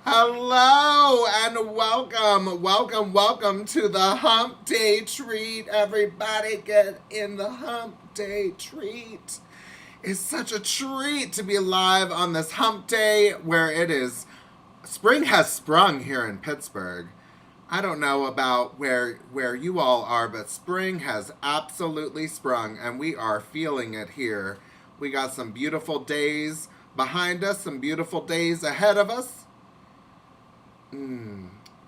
Hello and welcome to the Hump Day Treat. Everybody get in the Hump Day Treat. It's such a treat to be live on this Hump Day where it is spring has sprung here in Pittsburgh. I don't know about where you all are, but spring has absolutely sprung and we are feeling it here. We got some beautiful days behind us, some beautiful days ahead of us.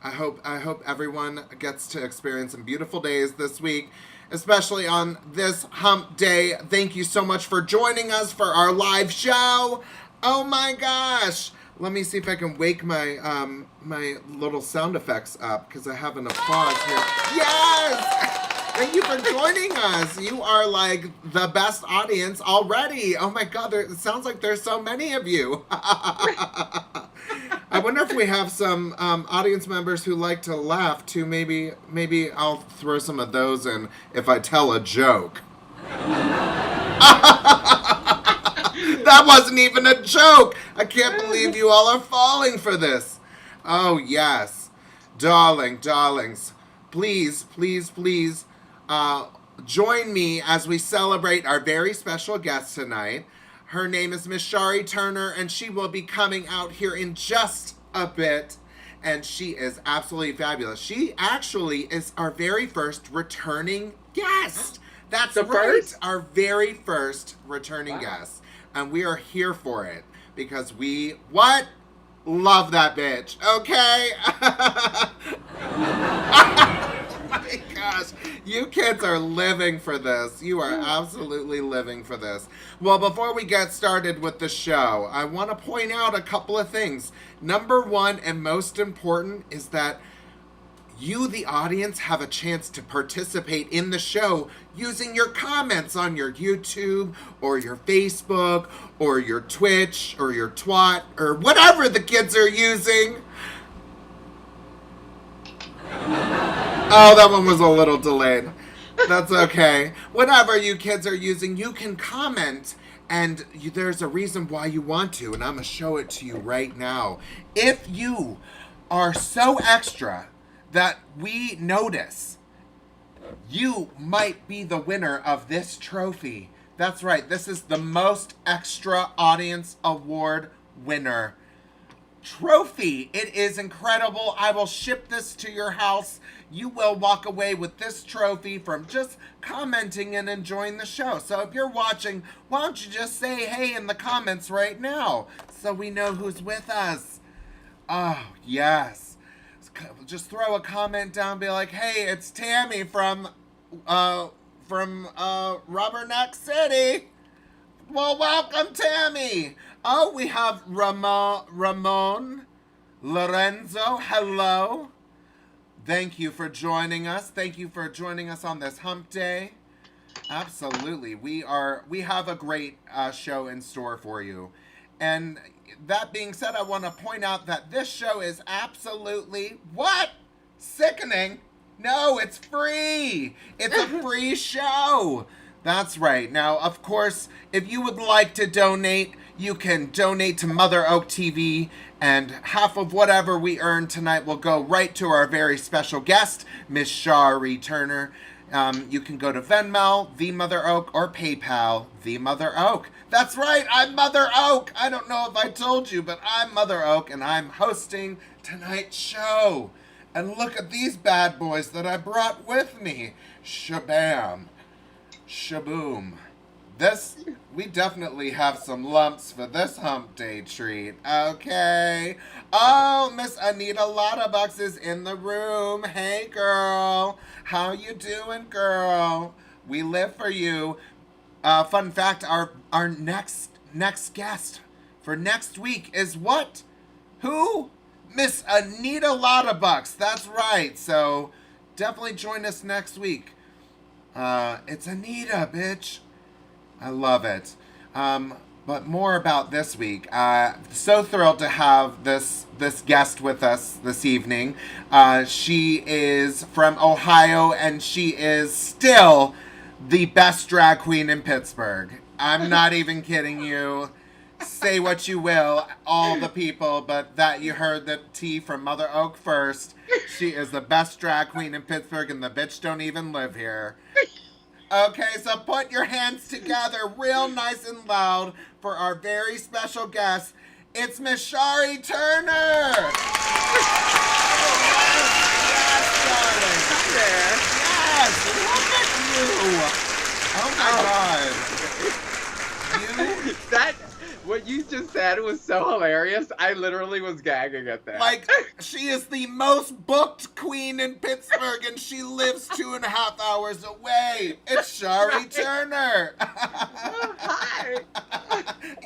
I hope everyone gets to experience some beautiful days this week, especially on this Hump Day. Thank you so much for joining us for our live show. Oh my gosh. Let me see if I can wake my my little sound effects up because I have an applause here. Yes! Thank you for joining us. You are like the best audience already. Oh my God, it sounds like there's so many of you. I wonder if we have some audience members who like to laugh too. Maybe I'll throw some of those in if I tell a joke. That wasn't even a joke. I can't believe you all are falling for this. Oh yes, darlings, please, join me as we celebrate our very special guest tonight. Her name is Miss Shari Turner, and she will be coming out here in just a bit. And she is absolutely fabulous. She actually is our very first returning guest. That's the right, first? our very first returning guest. And we are here for it because we, love that bitch, okay? My gosh, you kids are living for this. You are absolutely living for this. Well, before we get started with the show, I want to point out a couple of things. Number one, and most important, is that you, the audience, have a chance to participate in the show using your comments on your YouTube or your Facebook or your Twitch or your Twat or whatever the kids are using. Oh, that one was a little delayed. That's okay. Whatever you kids are using, you can comment, and there's a reason why you want to, and I'm going to show it to you right now. If you are so extra that we notice, you might be the winner of this trophy. That's right, this is the Most Extra Audience Award winner trophy. It is incredible. I will ship this to your house. You will walk away with this trophy from just commenting and enjoying the show. So if you're watching, why don't you just say hey in the comments right now so we know who's with us. Oh, yes. Just throw a comment down, be like, hey, it's Tammy from Rubberneck City. Well, welcome, Tammy. Oh, we have Ramon Lorenzo. Hello. Thank you for joining us. Thank you for joining us on this Hump Day. Absolutely. We have a great show in store for you. And that being said, I want to point out that this show is absolutely sickening. No, it's free. It's a free show. That's right. Now, of course, if you would like to donate, you can donate to Mother Oak TV, and half of whatever we earn tonight will go right to our very special guest, Miss Shari Turner. You can go to Venmo, The Mother Oak, or PayPal, The Mother Oak. That's right, I'm Mother Oak. I don't know if I told you, but I'm Mother Oak, and I'm hosting tonight's show. And look at these bad boys that I brought with me. Shabam. Shaboom. We definitely have some lumps for this Hump Day treat, okay? Oh, Miss Anita Lottabucks is in the room. Hey, girl. How you doing, girl? We live for you. Fun fact, our next guest for next week is what? Who? Miss Anita Lottabucks. That's right. So definitely join us next week. It's Anita, bitch. I love it. But more about this week. So thrilled to have this guest with us this evening. She is from Ohio, and she is still the best drag queen in Pittsburgh. I'm not even kidding you. say what you will, all the people, but that you heard the tea from Mother Oak first. She is the best drag queen in Pittsburgh, and the bitch don't even live here. Okay, so put your hands together real nice and loud for our very special guest. It's Miss Shari Turner! Yes, darling. Yes, look at you! Oh my God. You... That, what you just said was so hilarious. I literally was gagging at that. Like, she is the most booked queen in Pittsburgh, and she lives 2.5 hours away. It's Shari Turner. Hi.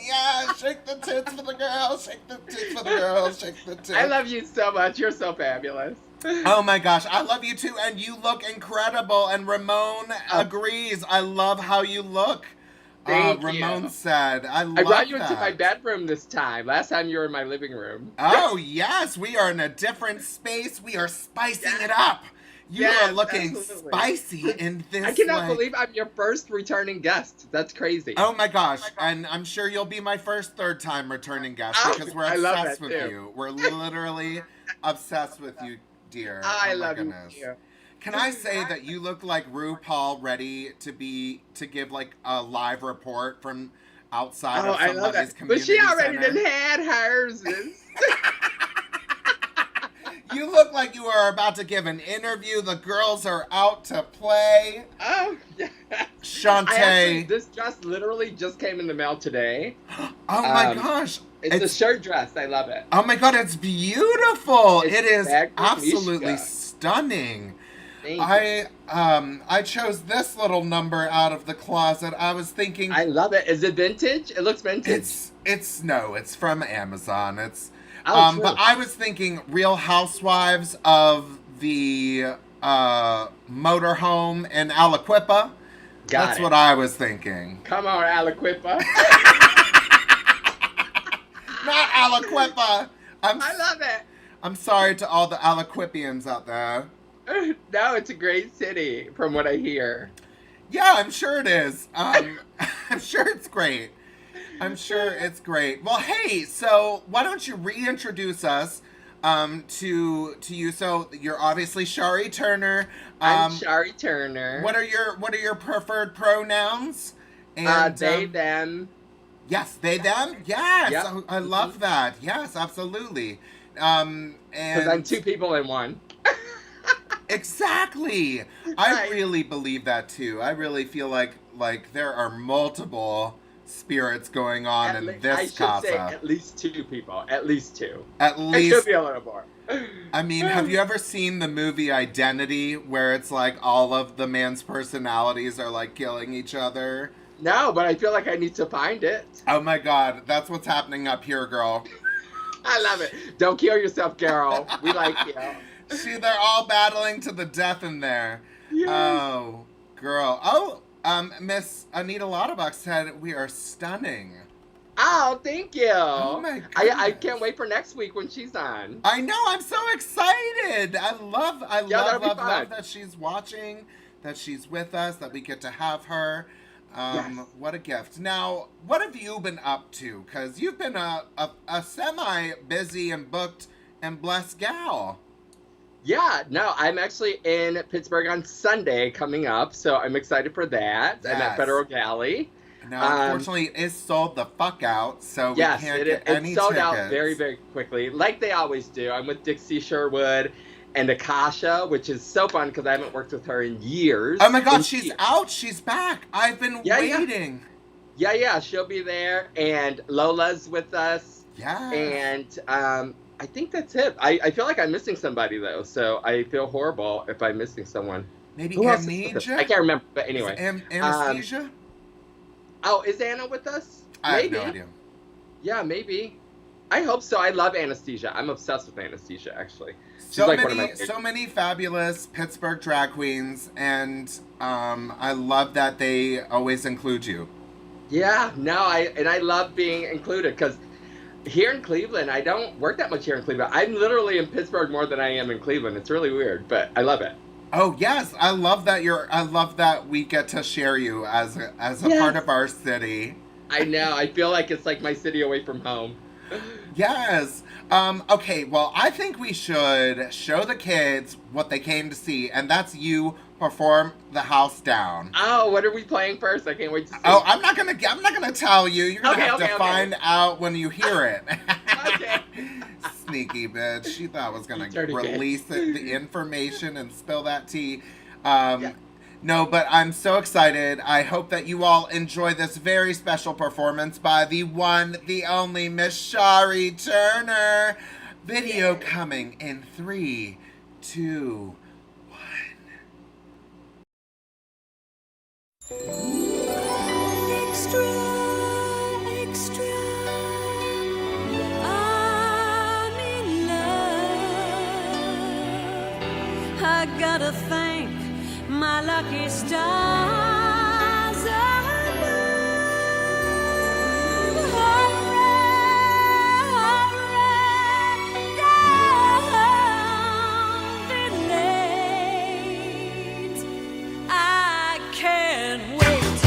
Yeah, shake the tits for the girls, shake the tits for the girls, shake the tits. I love you so much. You're so fabulous. Oh my gosh, I love you too, and you look incredible, and Ramon agrees. I love how you look. Thank Ramon you. said, I brought you into my bedroom this time. Last time you were in my living room. Oh, yes. We are in a different space. We are spicing it up. You are looking spicy in this. I cannot believe I'm your first returning guest. That's crazy. Oh, my gosh. And I'm sure you'll be my first third-time returning guest because we're obsessed with you. We're literally obsessed with you, dear. I love you. Can I say that you look like RuPaul ready to give like a live report from outside of somebody's community But she already center? done had hers. You look like you are about to give an interview. The girls are out to play. Oh, yeah. Shantae. This dress literally just came in the mail today. Oh my gosh. It's a shirt dress. I love it. Oh my God, it's beautiful. It is DRAGMISSION. absolutely stunning. Thank you. I chose this little number out of the closet. I was thinking, I love it. Is it vintage? It looks vintage. It's from Amazon. It's true. But I was thinking Real Housewives of the motorhome in Aliquippa. That's what I was thinking. Come on, Aliquippa. Not Aliquippa. I love it. I'm sorry to all the Aliquippians out there. No, it's a great city, from what I hear. Yeah, I'm sure it is. I'm sure it's great. I'm sure it's great. Well, hey, so why don't you reintroduce us to you? So you're obviously Shari Turner. I'm Shari Turner. What are your preferred pronouns? And, they, them. Yes, they, them. Yes, Yep. I love that. Yes, absolutely. Because And I'm two people in one. exactly. I really believe that too. I really feel like there are multiple spirits going on in this casa. I should say at least two people. At least two. At least. It should be a little more. I mean, have you ever seen the movie Identity, where it's like all of the man's personalities are like killing each other? No, but I feel like I need to find it. Oh my God, that's what's happening up here, girl. I love it. Don't kill yourself, Carol. We like you. See, they're all battling to the death in there. Yes. Oh, girl. Oh, Miss Anita Lauterbach said we are stunning. Oh, thank you. Oh my God. I can't wait for next week when she's on. I know. I'm so excited. I love that she's watching, that she's with us, that we get to have her. What a gift. Now, what have you been up to? Because you've been a semi-busy and booked and blessed gal. Yeah, no, I'm actually in Pittsburgh on Sunday coming up, so I'm excited for that. Yes. I'm at Federal Galley. Now, unfortunately, it's sold the fuck out, so we can't get any tickets. It's sold out very, very quickly, like they always do. I'm with Dixie Sherwood and Akasha, which is so fun because I haven't worked with her in years. Oh my God, she's out. She's back. I've been waiting. Yeah, she'll be there. And Lola's with us. Yeah. And I think that's it. I feel like I'm missing somebody, though, so I feel horrible if I'm missing someone. Maybe Who Amnesia? I can't remember, but anyway. Anesthesia? Is Anna with us? I have no idea. Yeah, maybe. I hope so. I love Anesthesia. I'm obsessed with Anesthesia, actually. She's So like many, one of my so many fabulous Pittsburgh drag queens, and I love that they always include you. Yeah, no, I love being included because here in Cleveland, I don't work that much here in Cleveland. I'm literally in Pittsburgh more than I am in Cleveland. It's really weird, but I love it. Oh yes, I love that we get to share you as a part of our city. I know. I feel like it's like my city away from home. Yes. Okay, well, I think we should show the kids what they came to see, and that's you perform the house down. Oh, what are we playing first? I can't wait to see. Oh, I'm not gonna tell you. You're gonna have to find out when you hear it. Okay. Sneaky bitch. She thought I was gonna Dirty release the information and spill that tea. Yeah. No, but I'm so excited. I hope that you all enjoy this very special performance by the one, the only Miss Shari Turner. Video coming in 3, 2, 1. Extra, extra, I'm in love. I gotta thank my lucky stars above. Hooray, don't be late. I can't wait.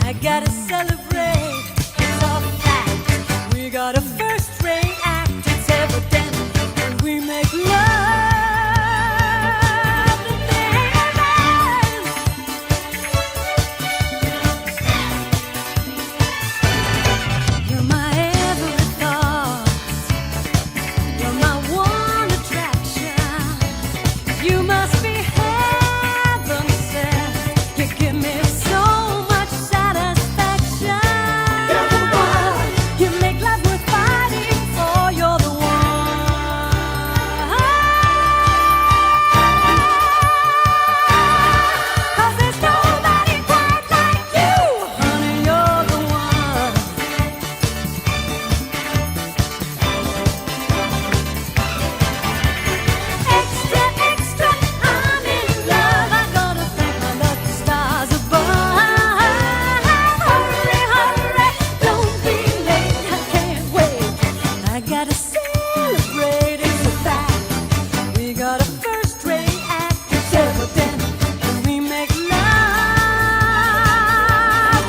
I gotta celebrate. It's a fact. We got a first-rate act. It's evident, and we make love. You're my every thought. You're my one attraction. You must be heaven sent. You give me so much satisfaction. You're the one. You make life worth fighting for. You're the one. 'Cause there's nobody quite like you, honey. You're the one. Extra, extra, I'm in love. I gotta thank my lucky stars above. Hurry, hurry, don't be late. I can't wait. I gotta celebrate. It's a fact. We got a first-rate act. It's evident, and we make love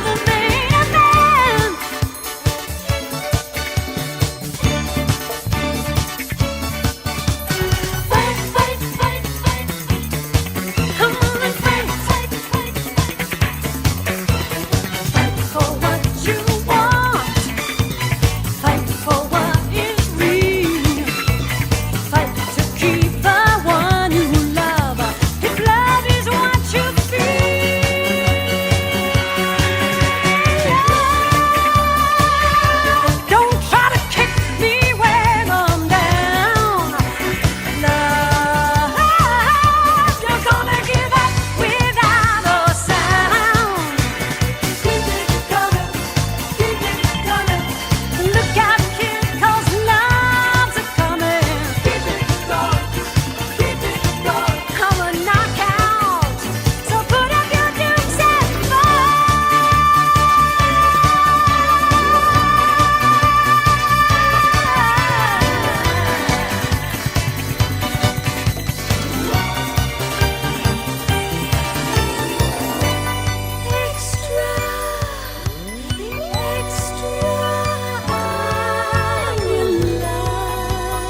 the main event. Fight, fight, fight, fight. Come on and fight, fight, fight. Fight for what you want. Fight for what is real. Fight to keep the one you love. If love is what you feel, don't try to kick me when I'm down. Love, you're gonna give up without a sound. Keep it coming, keep it coming. Look out, kid, 'cause love's a-coming. Keep it going, keep it going. I'm a knockout, so put up your dukes and Extra, extra, I'm in love.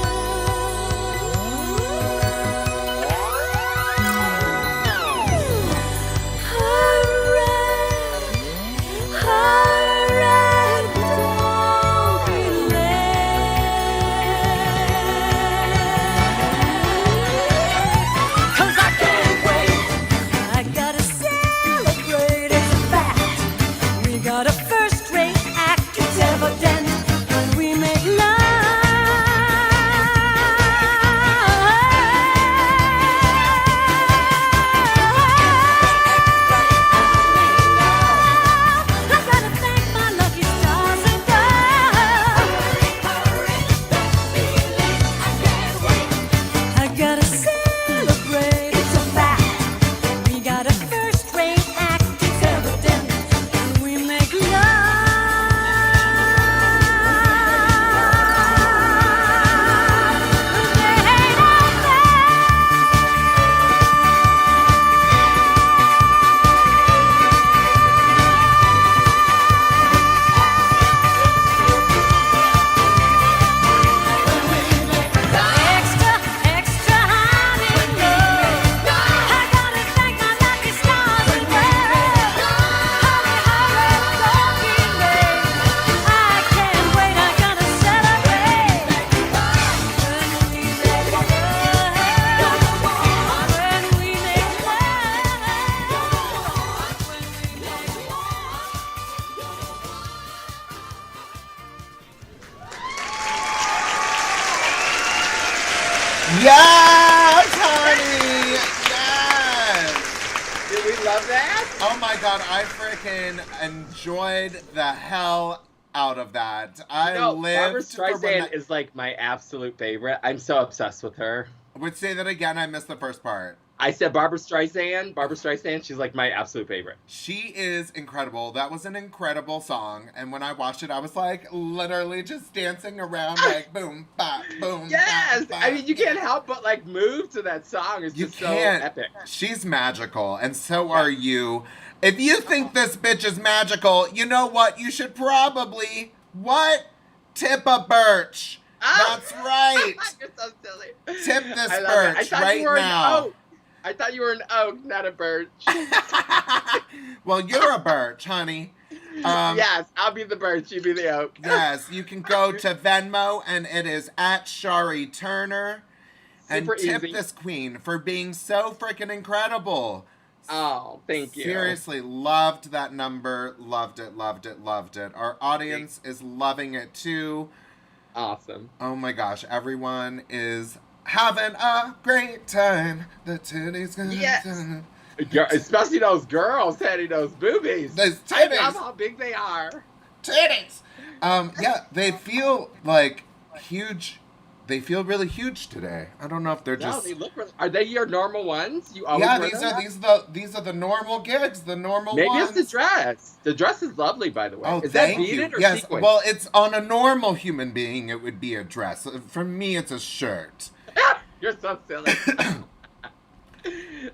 Hooray, hooray, don't be late. 'Cause I can't wait. I gotta celebrate. It's a fact. We got a first-rate act. It's evident, and we make love. I gotta thank my lucky stars above. I gotta celebrate. It's a fact. We got a first-rate act. It's evident, and we make love. Yes, honey! Yes! Did we love that? Oh my god, I freaking enjoyed the hell out of that. I Barbara lived for when Streisand is like my absolute favorite. I'm so obsessed with her. would say that again, I missed the first part. I said Barbara Streisand, she's like my absolute favorite. She is incredible. That was an incredible song. And when I watched it, I was like literally just dancing around like boom, bop, boom. Yes! bop, bop. I mean, you can't help but like move to that song. It's You just so can't. epic. She's magical, and so are you. If you think this bitch is magical, you know what? You should probably, tip a birch. That's right. You're so silly. Tip this I love it. I birch thought right you were now. An oak. I thought you were an oak, not a birch. Well, you're a birch, honey. Yes, I'll be the birch, you be the oak. Yes, you can go to Venmo, and it is at Shari Turner. And Super tip easy. this queen for being so freaking incredible. Oh, thank you. Seriously, loved that number. Loved it, loved it, loved it. Our audience is loving it too. Awesome. Oh my gosh, everyone is having a great time. The titties gonna Yes. Especially those girls having those boobies. Those I titties. love how big they are. Titties. Yeah, they feel like huge. They feel really huge today. I don't know if they're No, just. they look. Are they your normal ones? You always Yeah, wear them? these are the normal gigs, the normal Maybe ones. it's the dress. The dress is lovely, by the way. Oh, is that thank beaded you. or Yes, sequin? well, it's on a normal human being. It would be a dress. For me, it's a shirt. You're so silly.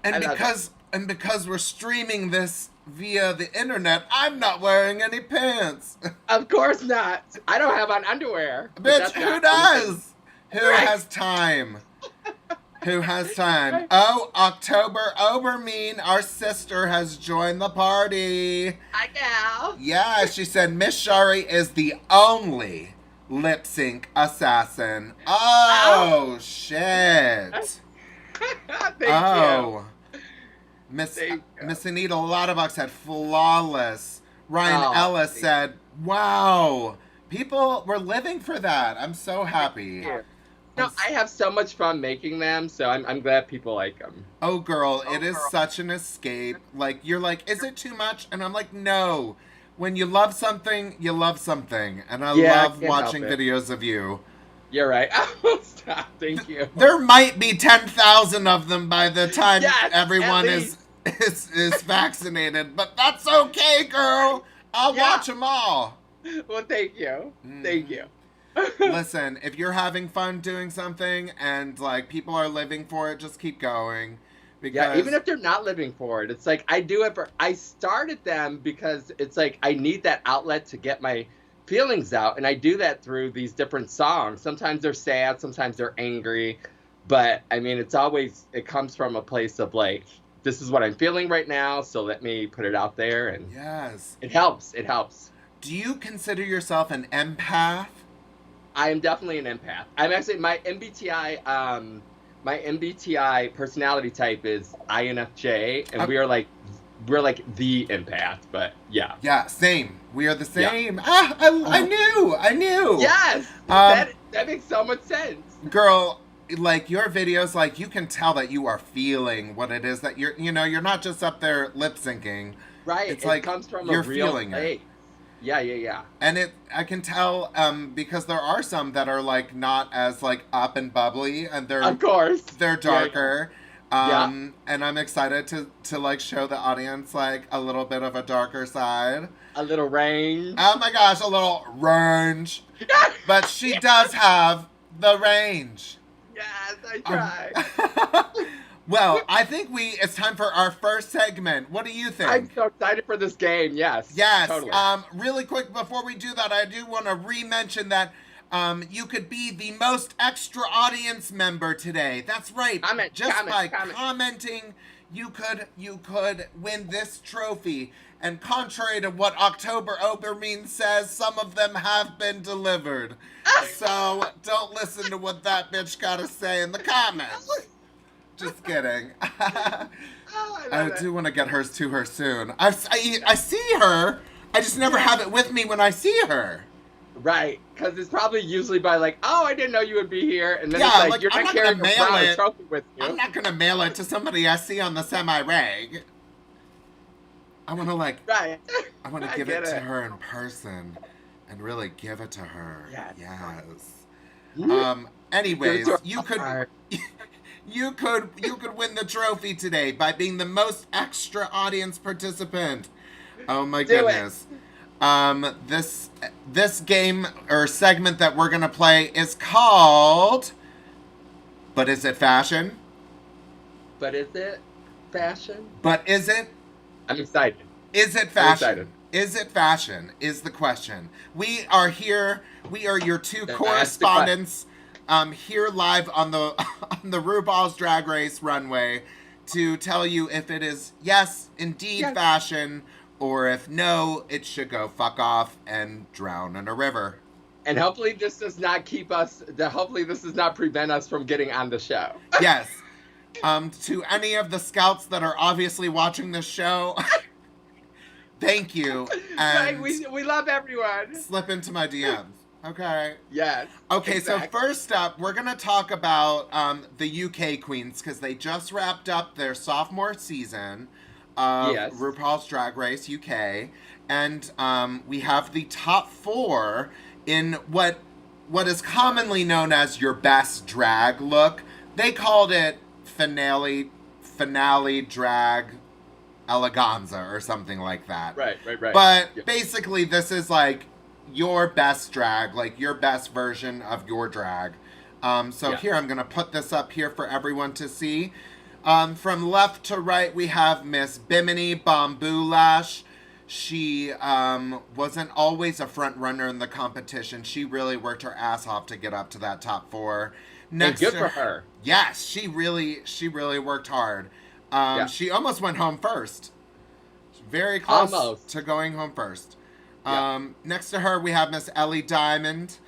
I love And because we're streaming this via the internet, I'm not wearing any pants. Of course not. I don't have on underwear. but Bitch, that's who not does? anything. Who Right. has time? Who has time? Oh, October Obermean, our sister, has joined the party. Hi, gal. Yeah, she said Miss Shari is the only lip sync assassin. Oh, shit. Thank Oh. Miss Thank you. Miss Anita Lauderbuck said flawless. Ryan Oh, Ellis thank said, wow. People were living for that. I'm so happy. you. No, I have so much fun making them, so I'm glad people like them. Oh, girl, it is such an escape. Like, you're like, is it too much? And I'm like, no. When you love something, you love something. And I Yeah, I love can't watching help it. videos of you. You're right. Oh, stop. Thank you. There might be 10,000 of them by the time Yes, everyone at is vaccinated. But that's okay, girl. I'll Yeah. watch them all. Well, thank you. Thank you. Listen, if you're having fun doing something and like people are living for it, just keep going. Because Yeah, even if they're not living for it, it's like I do it for. I started them because it's like I need that outlet to get my feelings out, and I do that through these different songs. Sometimes they're sad, sometimes they're angry, but I mean, it comes from a place of like, this is what I'm feeling right now, so let me put it out there, and yes. it helps. It helps. Do you consider yourself an empath? I am definitely an empath. I'm actually my MBTI personality type is INFJ, and we're like the empath. But yeah. Yeah, same. We are the same. Ah, I knew. Yes, that makes so much sense. Girl, like your videos, like you can tell that you are feeling what it is that you're not just up there lip syncing. Right. It's it like comes from you're a real feeling it. place. Yeah. And I can tell because there are some that are like not as like up and bubbly, and Of course. they're darker. Yeah. And I'm excited to like show the audience like a little bit of a darker side. A little range. Oh my gosh, a little range. But she does have the range. Yes, I try. Well, I think it's time for our first segment. What do you think? I'm so excited for this game. Yes. Yes. Totally. Really quick before we do that, I do want to re-mention that you could be the most extra audience member today. That's right. By commenting, you could win this trophy. And contrary to what October Obermean says, some of them have been delivered. So don't listen to what that bitch got to say in the comments. Just kidding. I do want to get hers to her soon. I see her. I just never have it with me when I see her. Right, because it's probably usually by like, oh, I didn't know you would be here, and then Yeah, it's like, like, you're I'm not not gonna carrying a mail proud it. trophy with you. I'm not gonna mail it to somebody I see on the semi-reg. I want to like, Right. I want to I give it get to it. her in person, and really give it to her. Yes. Yes. Anyways, Give it to you her could, heart. you could win the trophy today by being the most extra audience participant. Oh my Do it. goodness. This game or segment that we're gonna play is called. But is it fashion? But is it fashion? But is it? I'm excited. Is it I'm fashion? excited. Is it fashion? Is the question. We are here. We are your two That's correspondents. Here live on the on the RuPaul's Drag Race runway to tell you if it is yes, indeed Yes. fashion, or if no, it should go fuck off and drown in a river. And hopefully this does not keep us, hopefully this does not prevent us from getting on the show. Yes. To any of the scouts that are obviously watching this show, thank you. And Right, we love everyone. slip into my DMs. Okay. Yes. Okay, exactly. so first up, we're going to talk about the UK queens because they just wrapped up their sophomore season of Yes. RuPaul's Drag Race UK. And we have the top 4 in what is commonly known as your best drag look. They called it finale drag eleganza or something like that. Right. But Yeah. basically, this is like your best drag, like your best version of your drag. So Yeah. here, I'm going to put this up here for everyone to see. From left to right, we have Miss Bimini Bamboo-Lash. She wasn't always a front runner in the competition. She really worked her ass off to get up to that top 4. And good for her. Yes, she really worked hard. Yeah. She almost went home first. Very close Almost. to going home first. Yeah. Next to her, we have Miss Ellie Diamond.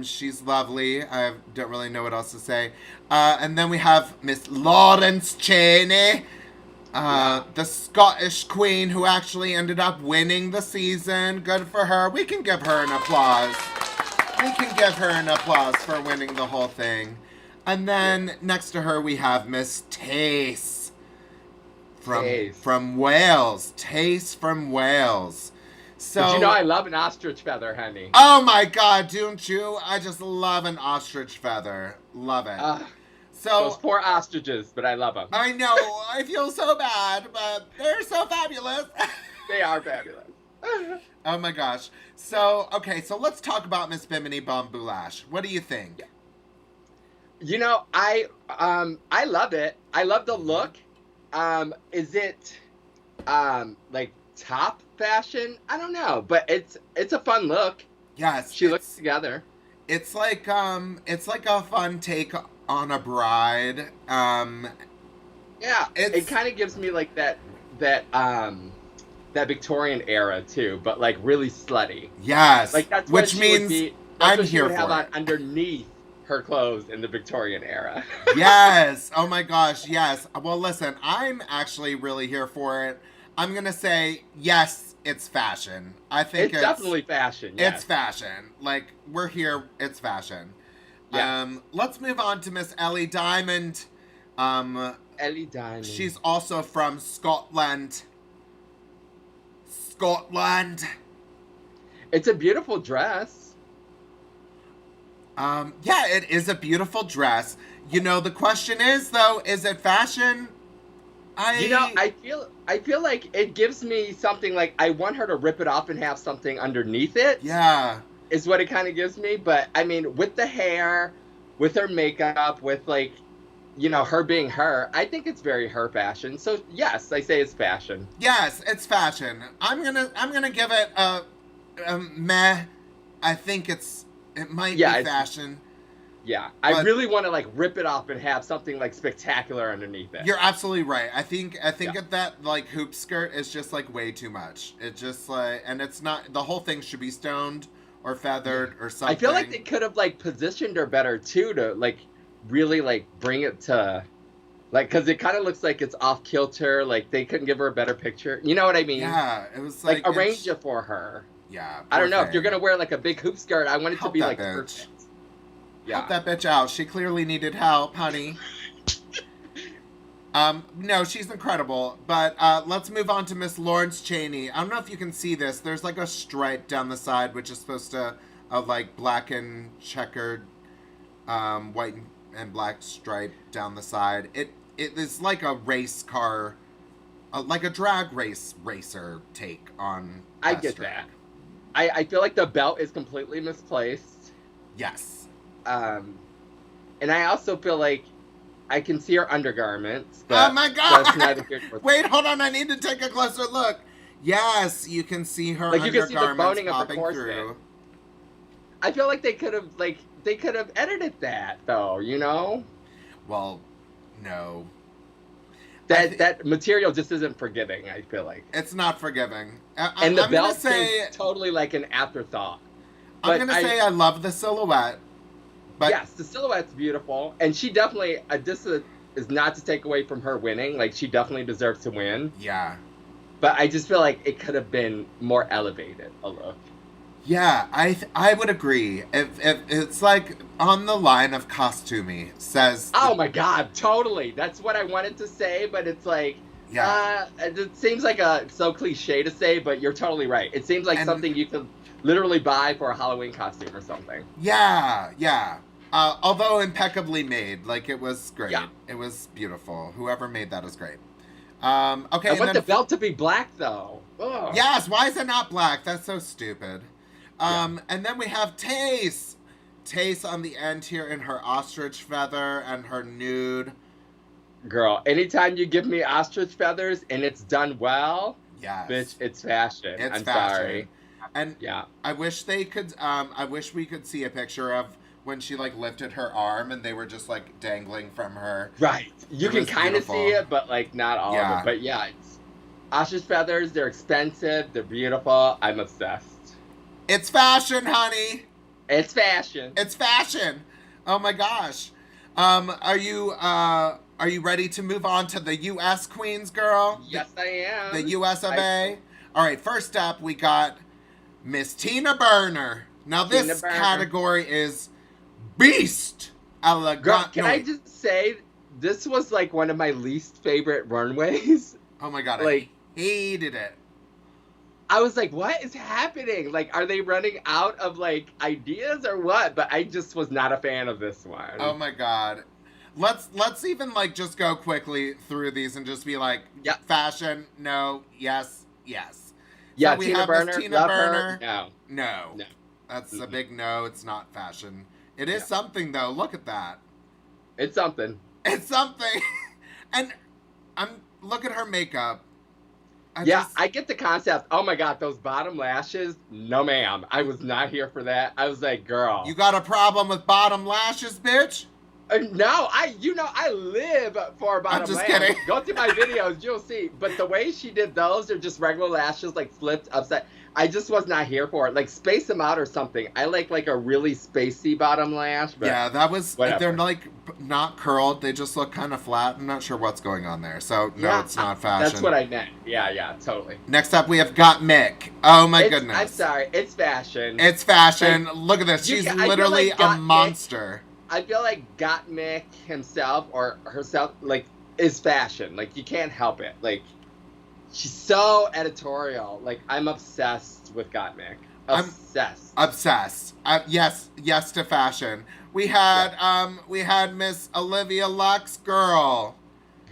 She's lovely. I don't really know what else to say. And then we have Miss Lawrence Cheney, the Scottish queen who actually ended up winning the season. Good for her. We can give her an applause. We can give her an applause for winning the whole thing. And then next to her, we have Miss Tace from Wales. Tace from Wales. So, But you know I love an ostrich feather, honey. oh my God, don't you? I just love an ostrich feather. Love it. Those So, poor ostriches, but I love them. I know, I feel so bad, but they're so fabulous. They are fabulous. Oh my gosh. So, okay, so let's talk about Miss Bimini Bamboo-Lash. What do you think? You know, I love it. I love the look. Is it like top fashion? I don't know, but it's a fun look. Yes. She looks together. It's like a fun take on a bride. Yeah, It's- it kind of gives me like that Victorian era too, but like really slutty. Yes. Like that's what which she means would be, I'm what she here would have for on it. underneath her clothes in the Victorian era. Yes. Oh my gosh, yes. Well, listen, I'm actually really here for it. I'm going to say yes, it's fashion. I think It's definitely fashion. Yes. It's fashion. Like, we're here, it's fashion. Yeah. Let's move on to Miss Ellie Diamond. Ellie Diamond. She's also from Scotland. It's a beautiful dress. Yeah, it is a beautiful dress. You know, the question is, though, is it fashion? I feel like it gives me something like I want her to rip it off and have something underneath it. Yeah. Is what it kind of gives me. But I mean, with the hair, with her makeup, with like, you know, her being her, I think it's very her fashion. So yes, I say it's fashion. Yes, it's fashion. I'm gonna give it a meh. I think it might be fashion. Yeah, I But- really want to like rip it off and have something like spectacular underneath it. You're absolutely right. I think Yeah. that like hoop skirt is just like way too much. It just like, and it's not, the whole thing should be stoned or feathered or something. I feel like they could have like positioned her better too to like really like bring it to like, because it kind of looks like it's off kilter. Like they couldn't give her a better picture. You know what I mean? Yeah, it was Like arrange it for her. Yeah. I don't know, poor if you're thing. gonna wear like a big hoop skirt, I want it to Help be that like bitch. perfect. Help Yeah. that bitch out. She clearly needed help, honey. No, she's incredible. But let's move on to Miss Lawrence Cheney. I don't know if you can see this. There's like a stripe down the side, which is supposed to, like black and checkered, white and black stripe down the side. It is like a race car, like a drag racer take on. I get stripe. that. I feel like the belt is completely misplaced. Yes. And I also feel like I can see her undergarments. But Oh my god! that's neither here nor there. Wait, hold on. I need to take a closer look. Yes, you can see her Like, you can see the undergarments boning of her popping corset. through. I feel like they could have edited that though, you know? Well, no. That material just isn't forgiving, I feel like. It's not forgiving. And the I'm belt gonna say, seems totally like an afterthought. I'm gonna say I love the silhouette. But yes, the silhouette's beautiful, and she definitely. This is not to take away from her winning. Like, she definitely deserves to win. yeah. But I just feel like it could have been more elevated a look. Yeah, I would agree. If it's like on the line of costumey, says. Oh my god, totally. That's what I wanted to say, but it's like, Yeah. it seems like so cliche to say, but you're totally right. It seems like And- something you could literally buy for a Halloween costume or something. Yeah, yeah. Although impeccably made, like it was great. Yeah. It was beautiful. Whoever made that is great. Okay, I and want then the belt to be black though. Ugh. yes. Why is it not black? That's so stupid. And then we have Tace. Tace on the end here in her ostrich feather and her nude. Girl, anytime you give me ostrich feathers and it's done well, Yes. bitch, it's fashion. It's I'm fashion. sorry. And Yeah. I wish they could. I wish we could see a picture of when she like lifted her arm and they were just like dangling from her. Right. You It can was kind of beautiful. see it, but like not all Yeah. of it. But yeah, it's ostrich feathers. They're expensive. They're beautiful. I'm obsessed. It's fashion, honey. It's fashion. It's fashion. Oh my gosh. Are you ready to move on to the U.S. Queens, girl? Yes, I am. The U.S. of A. All right. First up, we got Miss Tina Burner. Now this Tina Burner. category is Beast. Girl, can I just say this was like one of my least favorite runways? Oh my god, like- I hated it. I was like, what is happening? Like, are they running out of like ideas or what? But I just was not a fan of this one. Oh my god. Let's even like just go quickly through these and just be like, Yeah. fashion, no, yes, yes. yeah, so we Tina have Miss Burner, Tina love Burner. her. No. No. No. That's a Mm-mm. big no. It's not fashion. It is Yeah. something though. Look at that. It's something. It's something. And look at her makeup. I get the concept. Oh my god, those bottom lashes? No, ma'am. I was not here for that. I was like, girl. You got a problem with bottom lashes, bitch? No, I live for bottom just lashes. kidding. Go through my videos, you'll see. But the way she did those, they're just regular lashes, like flipped upside. I just was not here for it. Like, space them out or something. I like a really spacey bottom lash. But Yeah, that was. whatever. They're like not curled. They just look kind of flat. I'm not sure what's going on there. So no, Yeah, it's not fashion. That's what I meant. Yeah, totally. Next up, we have Got Mick. Oh my It's- goodness. I'm sorry, it's fashion. It's fashion. Look at this. You She's can- I feel literally like a Got Mick- monster. I feel like Gottmik himself or herself, like, is fashion. Like, you can't help it. Like, she's so editorial. Like, I'm obsessed with Gottmik. Obsessed. Obsessed. Yes to fashion. We had Miss Olivia Lux, girl.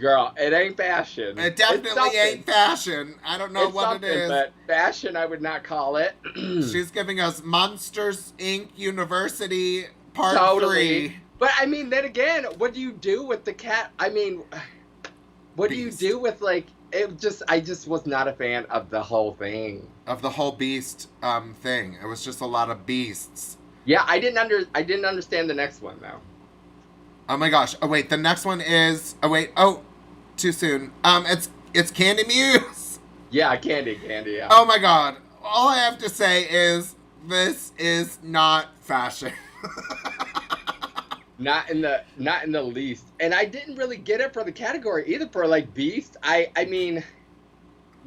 Girl, it ain't fashion. It It's definitely something. ain't fashion. I don't know It's what it something, is. But fashion, I would not call it. She's giving us Monsters Inc. University Part Totally. 3. But I mean, then again, what do you do with the cat? I mean, what do you Beast. do with like it? I just was not a fan of the whole thing. Of the whole beast thing. It was just a lot of beasts. Yeah, I didn't understand the next one though. Oh my gosh. Oh wait, the next one is too soon. It's Candy Muse. Yeah, Candy, yeah. Oh my god. All I have to say is this is not fashion. Not in the least. And I didn't really get it for the category either for like Beast. I mean,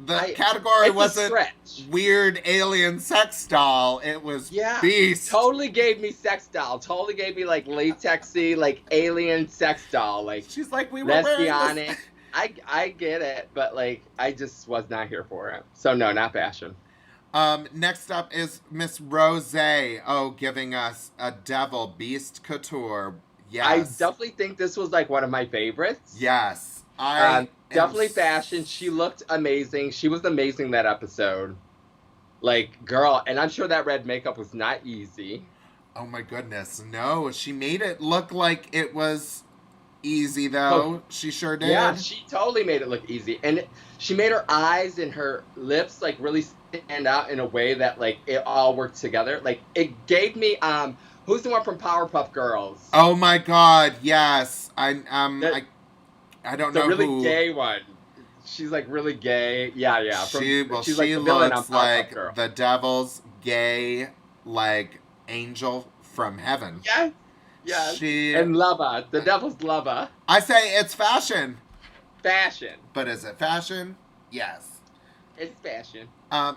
the category it's a wasn't stretch. weird alien sex doll. It was Yeah, beast. totally gave me sex doll. Totally gave me like latexy, like alien sex doll. Like, She's like, we were let's wearing be this. honest. I get it, but like I just was not here for it. So no, not fashion. Next up is Miss Rose. Oh, giving us a devil beast couture. Yes. I definitely think this was like one of my favorites. Yes. I definitely fashion. She looked amazing. She was amazing that episode. Like, girl, and I'm sure that red makeup was not easy. Oh my goodness. No, she made it look like it was easy though. Oh, she sure did. Yeah, she totally made it look easy. And she made her eyes and her lips like really stand out in a way that like it all worked together. Like it gave me who's the one from Powerpuff Girls? Oh my god, yes. I don't know the really who. gay one. She's like really gay. Yeah. She she's like she the villain looks on Powerpuff like Girl. the devil's gay like angel from heaven. Yeah. And lover, the devil's lover. I say it's fashion. Fashion. But is it fashion? Yes. It's fashion.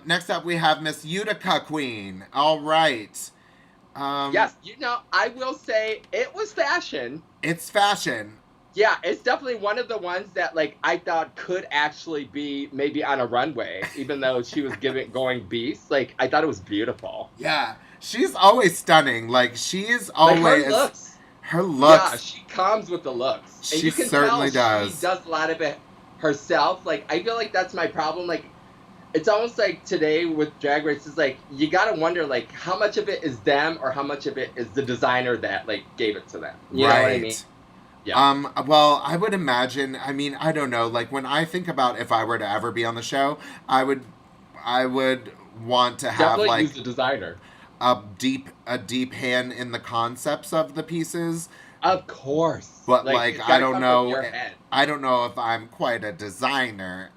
Next up we have Miss Utica Queen. All right. Yes, I will say it was fashion. It's fashion. Yeah, it's definitely one of the ones that like I thought could actually be maybe on a runway, even though she was going beast. Like I thought it was beautiful. Yeah, she's always stunning. Like she's always like, her looks. Her looks. Yeah, she comes with the looks. And She you can certainly tell does. She does a lot of it herself. Like I feel like that's my problem. Like it's almost like today with Drag Race is like you gotta wonder like how much of it is them or how much of it is the designer that like gave it to them. You know what I mean? Yeah. Well, I would imagine, I mean, I don't know, like when I think about if I were to ever be on the show, I would want to have Definitely like use the designer. a deep hand in the concepts of the pieces. Of course. But like it's I gotta don't come know from your head. I don't know if I'm quite a designer.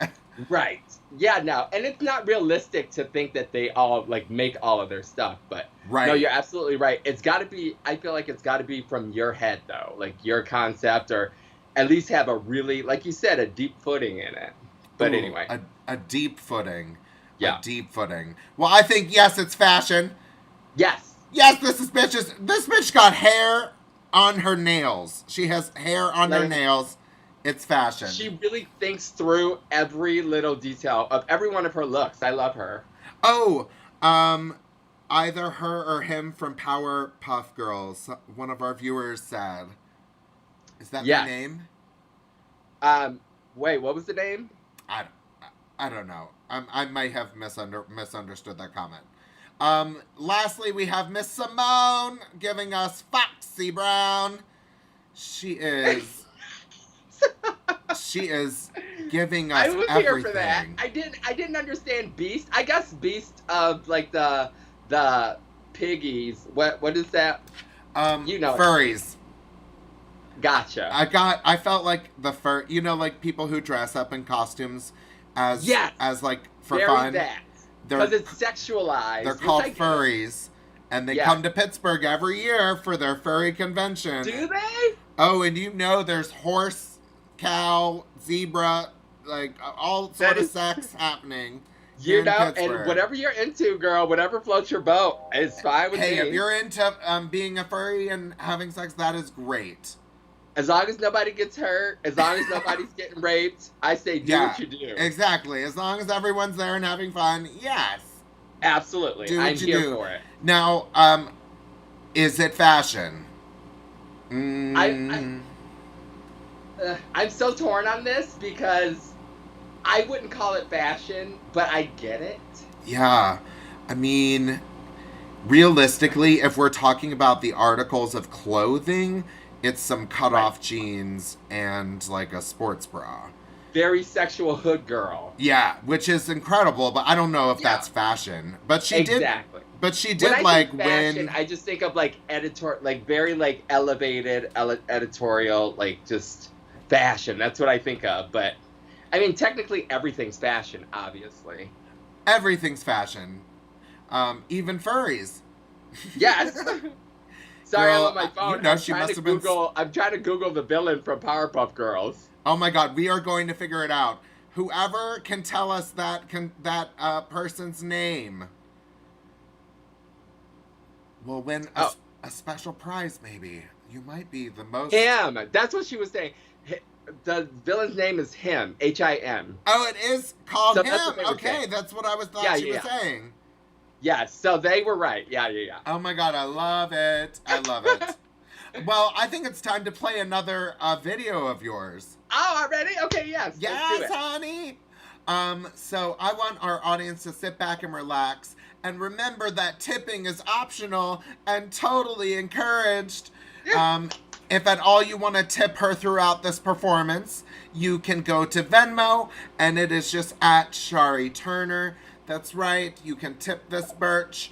Right. Yeah, no. And it's not realistic to think that they all like make all of their stuff, but Right. no, you're absolutely right. It's got to be I feel like it's got to be from your head though, like your concept or at least have a really like you said a deep footing in it. But Ooh, anyway. a deep footing. Yeah. A deep footing. Well, I think yes, it's fashion. Yes. Yes, this bitch got hair on her nails. She has hair on her nails. It's fashion. She really thinks through every little detail of every one of her looks. I love her. Oh, either her or him from Powerpuff Girls. One of our viewers said. Is that Yes. the name? Wait, what was the name? I don't know. I might have misunderstood that comment. Lastly, we have Miss Simone giving us Foxy Brown. She is giving us I was everything. here for that. I didn't understand Beast. I guess Beast of like the piggies. What is that? You know. Furries. Gotcha. I felt like the fur, like people who dress up in costumes as like for Very fun. that. Because it's sexualized. They're called furries, and they come to Pittsburgh every year for their furry convention. Do they? Oh, and there's horse, cow, zebra, like all sort of sex happening. And whatever you're into, girl, whatever floats your boat, it's fine with me. Hey, if you're into being a furry and having sex, that is great. As long as nobody gets hurt, as long as nobody's getting raped, I say do what you do. Exactly. As long as everyone's there and having fun, yes. Absolutely. Do what I'm you here do. for it. Now, is it fashion? I'm so torn on this because I wouldn't call it fashion, but I get it. Yeah. I mean, realistically, if we're talking about the articles of clothing, it's some cut-off jeans and like a sports bra. Very sexual hood girl. Yeah, which is incredible, but I don't know if that's fashion. But she did. But she did when like think fashion, win. I just think of like very like elevated editorial, like just fashion. That's what I think of. But I mean, technically everything's fashion, obviously. Everything's fashion. Even furries. Yes. Sorry, Girl, I'm on my phone. I'm trying to Google the villain from Powerpuff Girls. Oh my god, we are going to figure it out. Whoever can tell us that person's name will win a special prize, maybe. You might be the most... Him. That's what she was saying. The villain's name is Him. H-I-M. Oh, it is called So Him. that's what they were Okay, saying. that's what I thought Yeah, she was yeah. saying. Yeah, so they were right. Yeah. Oh my God, I love it. I love it. Well, I think it's time to play another video of yours. Oh, already? Okay, yes. Yes, Let's do it. honey. So I want our audience to sit back and relax. And remember that tipping is optional and totally encouraged. If at all you want to tip her throughout this performance, you can go to Venmo, and it is just at Shari Turner. That's right. You can tip this birch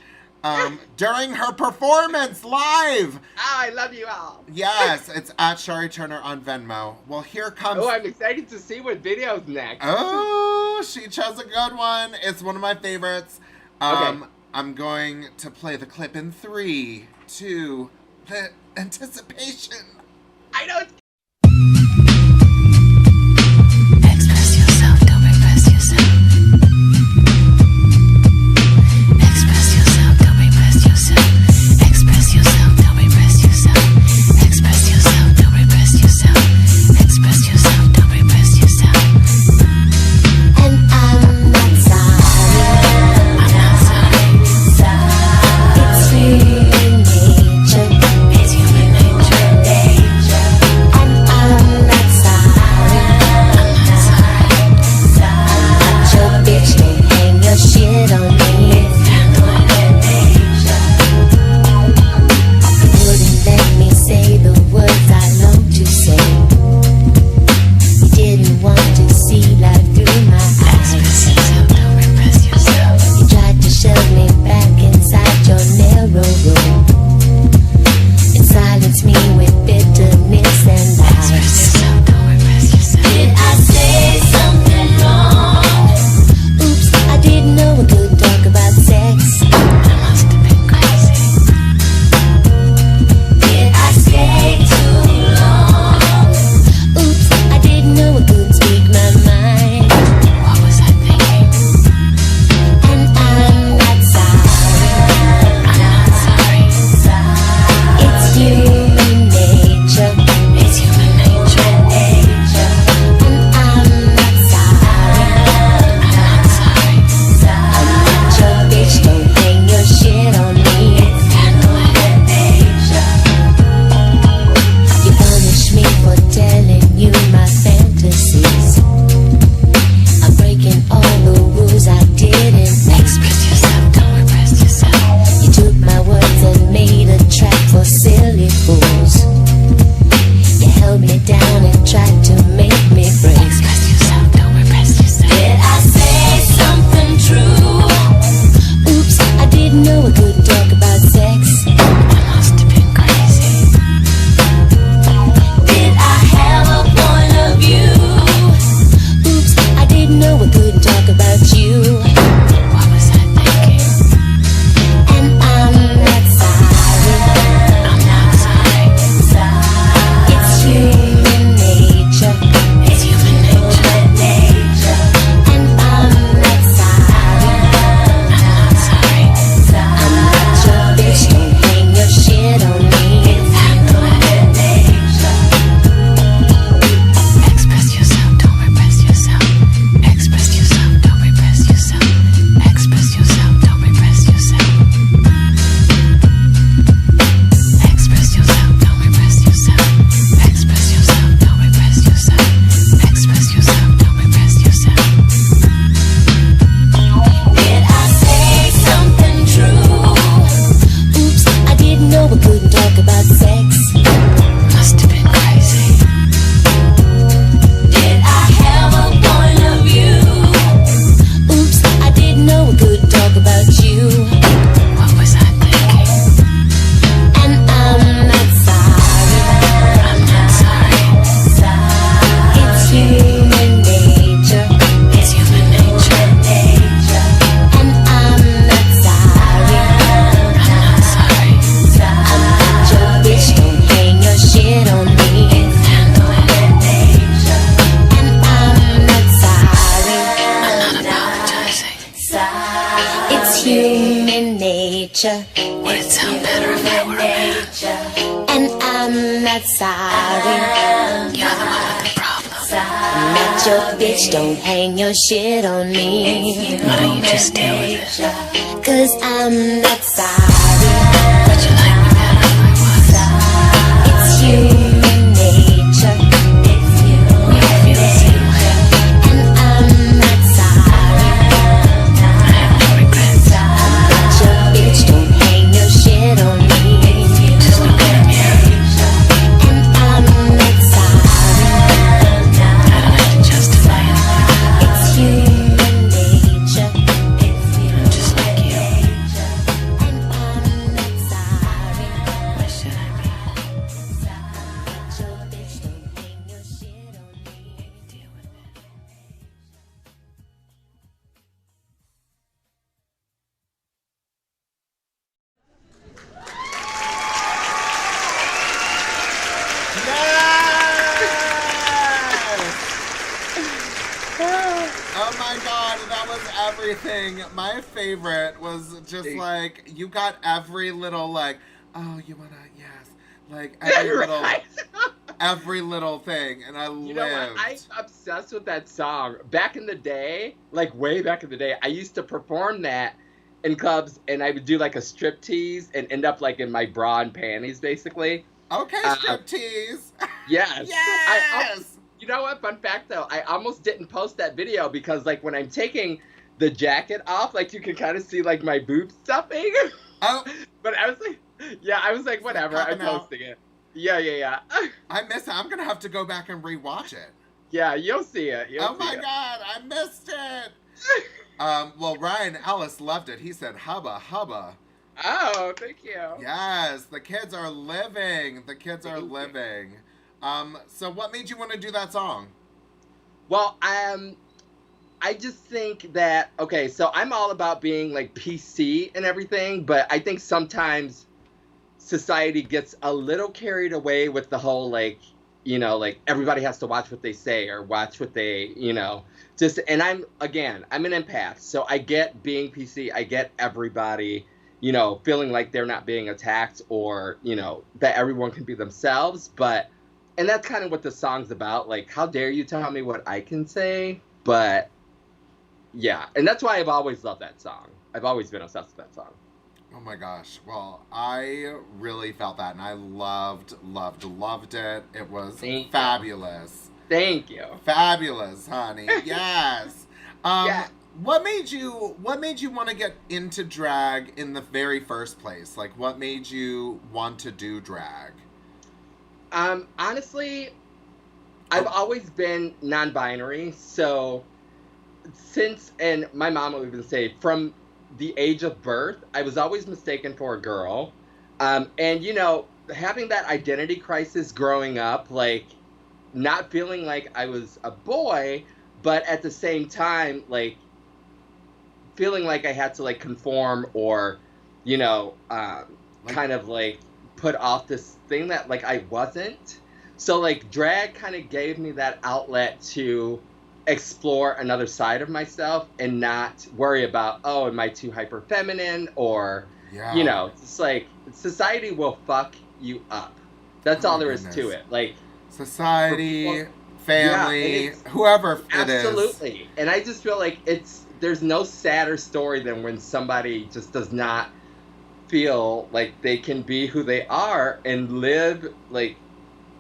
during her performance live. Oh, I love you all. Yes, it's at Shari Turner on Venmo. Well, here comes... Oh, I'm excited to see what video's next. Oh, she chose a good one. It's one of my favorites. Okay. I'm going to play the clip in 3, 2, the anticipation. I know it's... Express yourself, don't repress yourself. Express yourself, don't repress yourself. Express yourself, don't repress yourself. Express yourself, don't repress yourself. Express yourself, don't repress yourself. And I'm not sorry. I'm not sorry. It's human nature. It's human nature. And I'm not sorry. I'm not sorry. I'm not your bitch. Don't hang your shit on me. Wouldn't let me say the words I long to say. You didn't want to see life through my eyes. Express yourself, don't repress yourself. You tried to shove me back inside your narrow room and silence me with bitterness and lies. Express yourself, don't repress yourself. Did I say something wrong? Oops, I didn't know we could talk about sex. I must have been crazy. Did I stay too long? Oops, I didn't know I could speak my mind. What was I thinking? And I'm not sorry. I'm not sorry. It's human nature. It's human nature. And I'm not sorry. I'm not sorry. I'm not your bitch. Don't hang your shit on me. It's human nature. You punish me for telling you my fantasies. I'm breaking all the rules I didn't. Express yourself, don't repress yourself. You took my words and made a track for silly fools. You held me down and tried to make me break. Express yourself, don't repress yourself. Did I say something true? Oops, I didn't know I could talk about sex. I must have been crazy. Did I have a point of view? Oops, I didn't know I could talk about you. What was I thinking? And I'm not sorry. I'm not sorry. It's human nature. It's human nature. And I'm not sorry. I'm not sorry. I'm not your bitch. Don't hang your shit on me. It's human nature. Express yourself, don't repress yourself. Express yourself, don't repress yourself. Express yourself, don't repress yourself. Express yourself, don't repress yourself. Express yourself, don't repress yourself. Express yourself, don't repress yourself. Did I say something true? Oops, I didn't know we couldn't talk about sex. Must have been crazy. Did I have a point of view? Oops, I didn't know we could talk about you. What was I thinking? And I'm not sorry. I'm not sorry. It's human nature. It's human nature. And I'm not sorry. I'm not sorry. I'm not your bitch. Don't hang your shit on me. It's human nature. And I'm not sorry. human nature. Would it sound better if I were a man? And I'm not sorry. You're the one with the problem. I'm not your bitch, don't hang your shit on me. Why don't you just deal with it? 'Cause I'm not sorry. Would you like me better if I was? It's human nature. It's human nature. And I'm not sorry. I have no regrets. I'm not your bitch, don't hang your shit on me. Just look at me. And I'm not sorry. I don't have to justify it. It's human nature. It's human just like you. And I'm not sorry. Why should I be? Not your bitch, don't hang your shit on me. Deal with it. Oh my god, that was everything. My favorite was just like, you got every little like, oh, you wanna, yes. Like every little thing, and I You know what? lived. I'm obsessed with that song. Back in the day, like way back in the day, I used to perform that in clubs, and I would do like a striptease and end up like in my bra and panties, basically. Okay, striptease. Yes. Yes. You know what? Fun fact though, I almost didn't post that video because like when I'm taking the jacket off, like you can kind of see like my boob stuffing. Oh, But I was like, whatever, I'm popping out. posting it. Yeah. I missed it. I'm gonna have to go back and rewatch it. Yeah, you'll see it. Oh my god, I missed it. Well, Ryan Ellis loved it. He said, hubba, hubba. Oh, thank you. Yes, the kids are living. The kids are Thank you. living. So what made you want to do that song? Well, I just think that, okay, so I'm all about being like PC and everything, but I think sometimes society gets a little carried away with the whole like, you know, like everybody has to watch what they say or watch what they, you know, just, and I'm an empath, so I get being PC, I get everybody, you know, feeling like they're not being attacked or, you know, that everyone can be themselves, but, and that's kind of what the song's about, like, how dare you tell me what I can say, but, yeah, and that's why I've always loved that song. I've always been obsessed with that song. Oh my gosh. Well, I really felt that, and I loved it. It was Thank you. fabulous. Thank you. Fabulous, honey. Yes. Yeah. What made you want to get into drag in the very first place? Like, what made you want to do drag? Honestly, I've always been non-binary, so since, and my mom will even say, from the age of birth, I was always mistaken for a girl. And, you know, having that identity crisis growing up, like, not feeling like I was a boy, but at the same time, like, feeling like I had to, like, conform or, you know, kind of, like, put off this thing that, like, I wasn't. So, like, drag kind of gave me that outlet to explore another side of myself and not worry about, oh, am I too hyper feminine or, Yeah. you know, it's like society will fuck you up. That's Oh all my there is goodness. to it. Like Society, family, and whoever it is. absolutely. And I just feel like there's no sadder story than when somebody just does not feel like they can be who they are and live like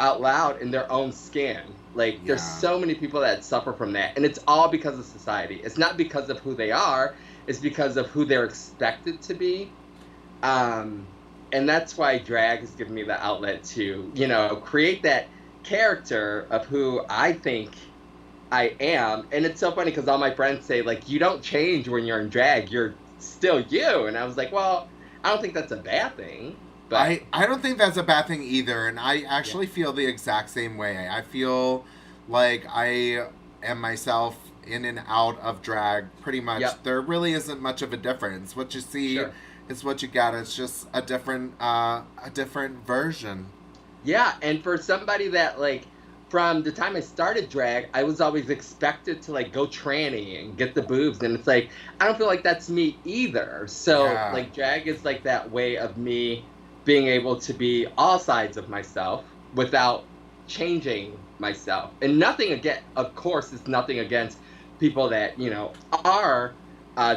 out loud in their own skin. Like, there's Yeah. so many people that suffer from that, and it's all because of society. It's not because of who they are, it's because of who they're expected to be. And that's why drag has given me the outlet to, you know, create that character of who I think I am. And it's so funny because all my friends say, like, you don't change when you're in drag, you're still you. And I was like, well, I don't think that's a bad thing. But I don't think that's a bad thing either, and I actually feel the exact same way. I feel like I am myself in and out of drag pretty much. Yep. There really isn't much of a difference. What you see Sure. is what you get. It's just a different version. yeah, and for somebody that, like, from the time I started drag, I was always expected to like go tranny and get the boobs, and it's like I don't feel like that's me either. So Yeah. like drag is like that way of me being able to be all sides of myself without changing myself. And nothing against, of course, it's nothing against people that are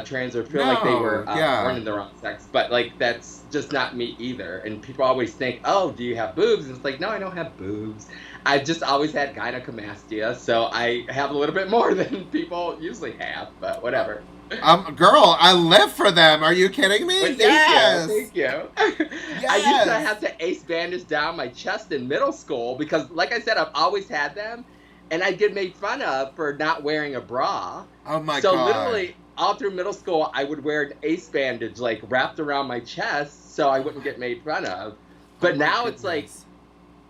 trans or feel like they were born in the wrong sex, but like that's just not me either. And people always think, oh, do you have boobs? And it's like, no, I don't have boobs. I've just always had gynecomastia, so I have a little bit more than people usually have, but whatever. Girl, I live for them. Are you kidding me? Well, thank you. I used to have to ace bandage down my chest in middle school because, like I said, I've always had them, and I get made fun of for not wearing a bra. Oh my god. So literally, all through middle school, I would wear an ace bandage like wrapped around my chest so I wouldn't get made fun of. But now it's like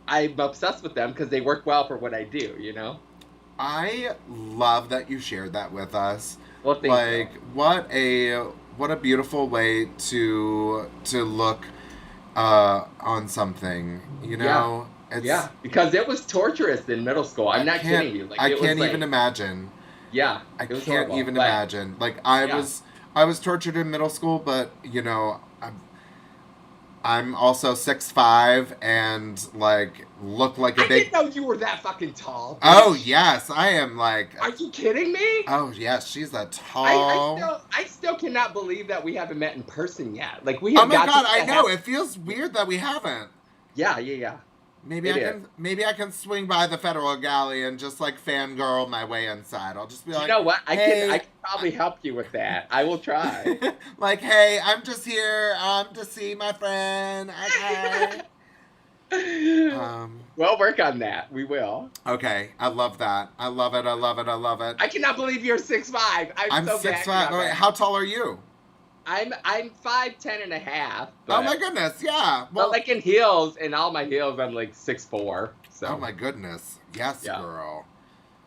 I'm obsessed with them because they work well for what I do, I love that you shared that with us. Well, thank you. What a beautiful way to look on something, Yeah. Yeah, because it was torturous in middle school. I'm not kidding you. Like, I can't even imagine. Yeah, I can't even imagine. Like I was tortured in middle school, but I'm also 6'5" and like look like a I didn't know you were that fucking tall. Bitch. Oh yes, I am like. Are you kidding me? Oh yes, she's a tall. I still cannot believe that we haven't met in person yet. Like we have. Oh my god, I know. It feels weird that we haven't. Yeah. Maybe I can swing by the Federal Galley and just like fangirl my way inside. I'll just be like, you know what? Hey, I can probably help you with that. I will try. Like, hey, I'm just here to see my friend. Okay. We'll work on that. We will. Okay, I love that. I love it. I cannot believe you're 6'5". I'm so 6'5". Wait, how tall are you? I'm 5'10" and a half. Oh my goodness, yeah. Well, like in heels, in all my heels, I'm like 6'4". So. Oh my goodness, yes, girl.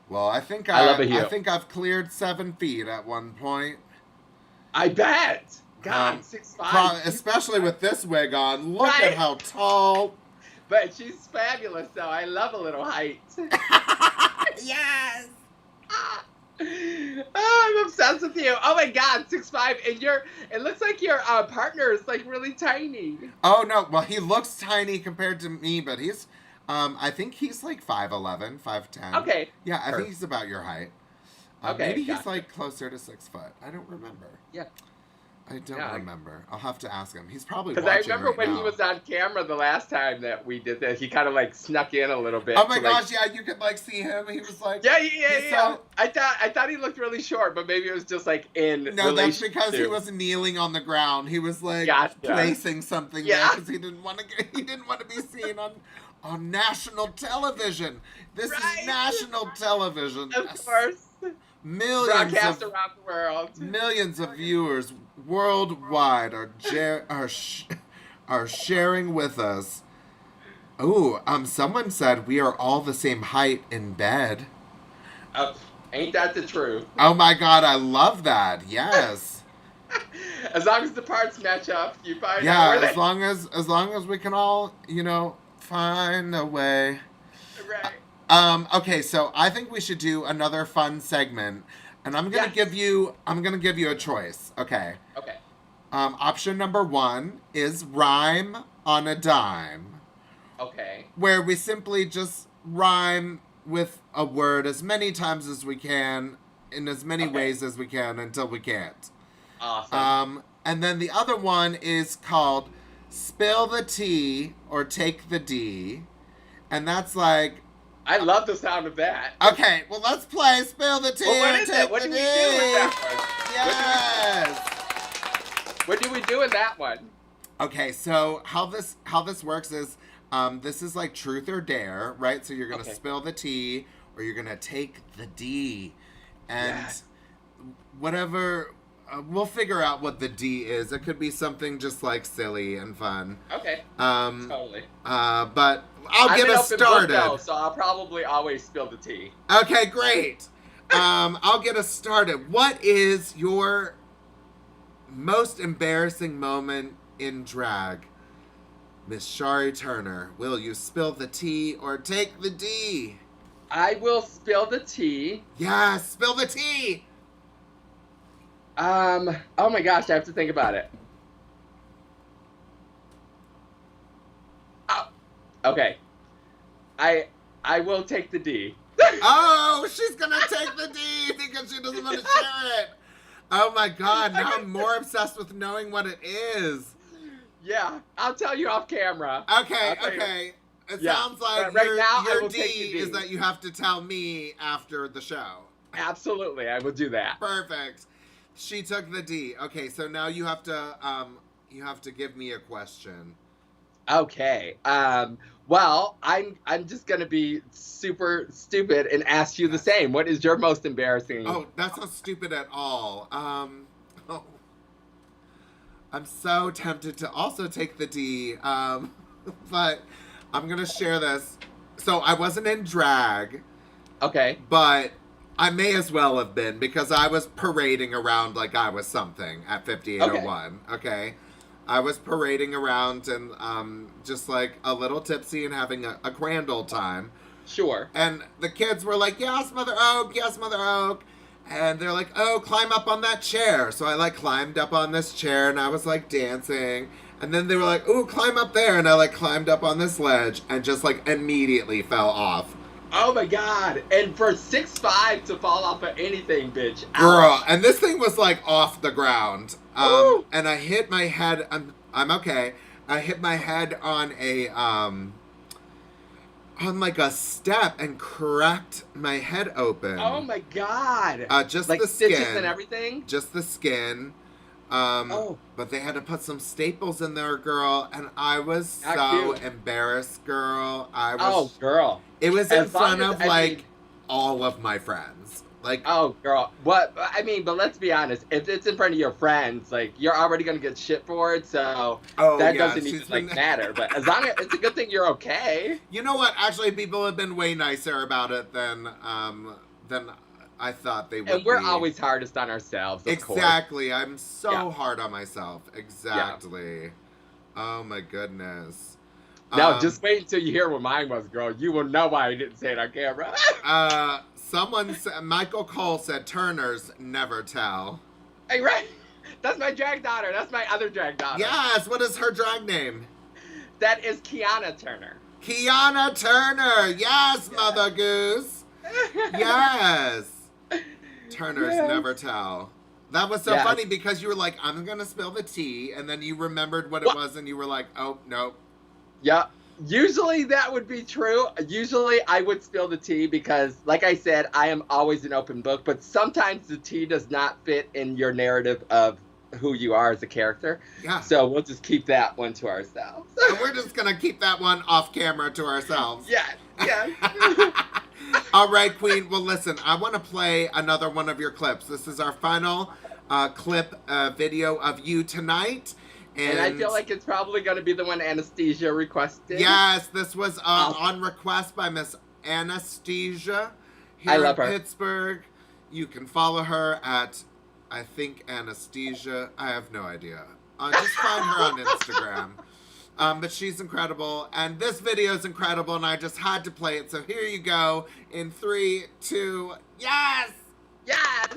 Well, I think love a heel. I think I've cleared 7 feet at one point. I bet. God, 6'5". Especially with this wig on. Look at how tall. But she's fabulous, though. I love a little height. Yes. Oh, I'm obsessed with you. Oh my god, 6'5", and it looks like your partner is like really tiny. Oh no, well he looks tiny compared to me, but he's I think he's like 5'11", 5'10". Okay. Yeah, I think he's about your height. Okay. Maybe he's like closer to 6 foot. I don't remember. Yeah. I don't remember. I'll have to ask him. He's probably watching because I remember right when now. he was on camera the last time that we did this, he kind of like snuck in a little bit. Oh my gosh, yeah, you could like see him. He was like, yeah. So... I thought he looked really short, but maybe it was just like in. No, that's because he was kneeling on the ground. He was like placing something there because he didn't want to be seen on national television. This is national television. Of course. Broadcast around the world. Millions of viewers worldwide are sharing with us. Ooh, someone said we are all the same height in bed. Ain't that the truth? Oh my god, I love that. Yes. As long as the parts match up, you find out. Yeah, as long as we can all, find a way. Right. Okay, so I think we should do another fun segment, and I'm gonna give you a choice. Okay. Okay. Option number 1 is rhyme on a dime. Okay. Where we simply just rhyme with a word as many times as we can, in as many ways as we can until we can't. Awesome. And then the other one is called Spill the Tea or Take the D, and that's like. I love the sound of that. Okay, well, let's play Spill the Tea or Take the D. What do we do with that one? Yes. What do we do with that one? Okay, so how this works is this is like truth or dare, right? So you're going to spill the tea or you're going to take the D. And whatever, we'll figure out what the D is. It could be something just like silly and fun. Okay. Totally. But I'll get us started. Though, so I'll probably always spill the tea. Okay, great. I'll get us started. What is your most embarrassing moment in drag? Miss Shari Turner, will you spill the tea or take the D? I will spill the tea. Yes, spill the tea. Oh my gosh, I have to think about it. Oh, okay. I will take the D. Oh, she's gonna take the D because she doesn't want to share it. Oh my God, now I'm more obsessed with knowing what it is. Yeah, I'll tell you off camera. Okay. It sounds like right now, I your will D take the D. is that you have to tell me after the show. Absolutely, I will do that. Perfect. She took the D. Okay, so now you have to give me a question. Okay. Well, I'm just gonna be super stupid and ask you the same. What is your most embarrassing? Oh, that's not stupid at all. Oh, I'm so tempted to also take the D. But I'm gonna share this. So I wasn't in drag, Okay. but I may as well have been because I was parading around like I was something at 5801. Okay. I was parading around and just like a little tipsy and having a grand old time. Sure. And the kids were like, yes, Mother Oak, yes, Mother Oak. And they're like, oh, climb up on that chair. So I like climbed up on this chair and I was like dancing. And then they were like, ooh, climb up there. And I like climbed up on this ledge and just like immediately fell off. Oh my God. And for 6'5" to fall off of anything, bitch. Girl, Ouch. and this thing was like off the ground. Ooh. And I hit my head, I'm okay. I hit my head on on like a step and cracked my head open. Oh my God. Just like the skin. stitches and everything? Just the skin. But they had to put some staples in there, girl, and I was so embarrassed, girl. Oh, girl. It was in As long front as- of I like mean- all of my friends. Like, Oh, girl. What? I mean, but let's be honest. If it's in front of your friends, like, you're already going to get shit for it, so that doesn't even, she's like, been- matter. But as long as it's a good thing you're okay. You know what? Actually, people have been way nicer about it than I thought they would. And we're be. always hardest on ourselves, of course. Exactly. I'm so Yeah. hard on myself. Exactly. Oh my goodness. No, just wait until you hear what mine was, girl. You will know why I didn't say it on camera. Someone said, Michael Cole said, Turners never tell. Hey, right? That's my drag daughter. That's my other drag daughter. Yes. What is her drag name? That is Kiana Turner. Kiana Turner. Yes, Mother Goose. Yes. Turners Yes. never tell. That was so Yes. funny because you were like, I'm going to spill the tea. And then you remembered what it was and you were like, oh, no. Yeah. Usually that would be true. Usually I would spill the tea because, like I said, I am always an open book. But sometimes the tea does not fit in your narrative of who you are as a character. Yeah. So we'll just keep that one to ourselves. And we're just going to keep that one off camera to ourselves. Yeah. All right, Queen. Well, listen, I want to play another one of your clips. This is our final clip video of you tonight. And I feel like it's probably going to be the one Anesthesia requested. Yes, this was on request by Miss Anesthesia here I love in her. Pittsburgh. You can follow her at, I think, Anesthesia. I have no idea. Just find her on Instagram. But she's incredible, and this video is incredible, and I just had to play it. So here you go in 3, 2, yes! Yes!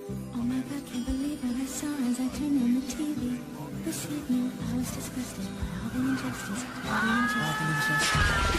Oh my God, can't believe what I saw as I turned on the TV. This evening, I was disgusted by all the injustice, all the injustice.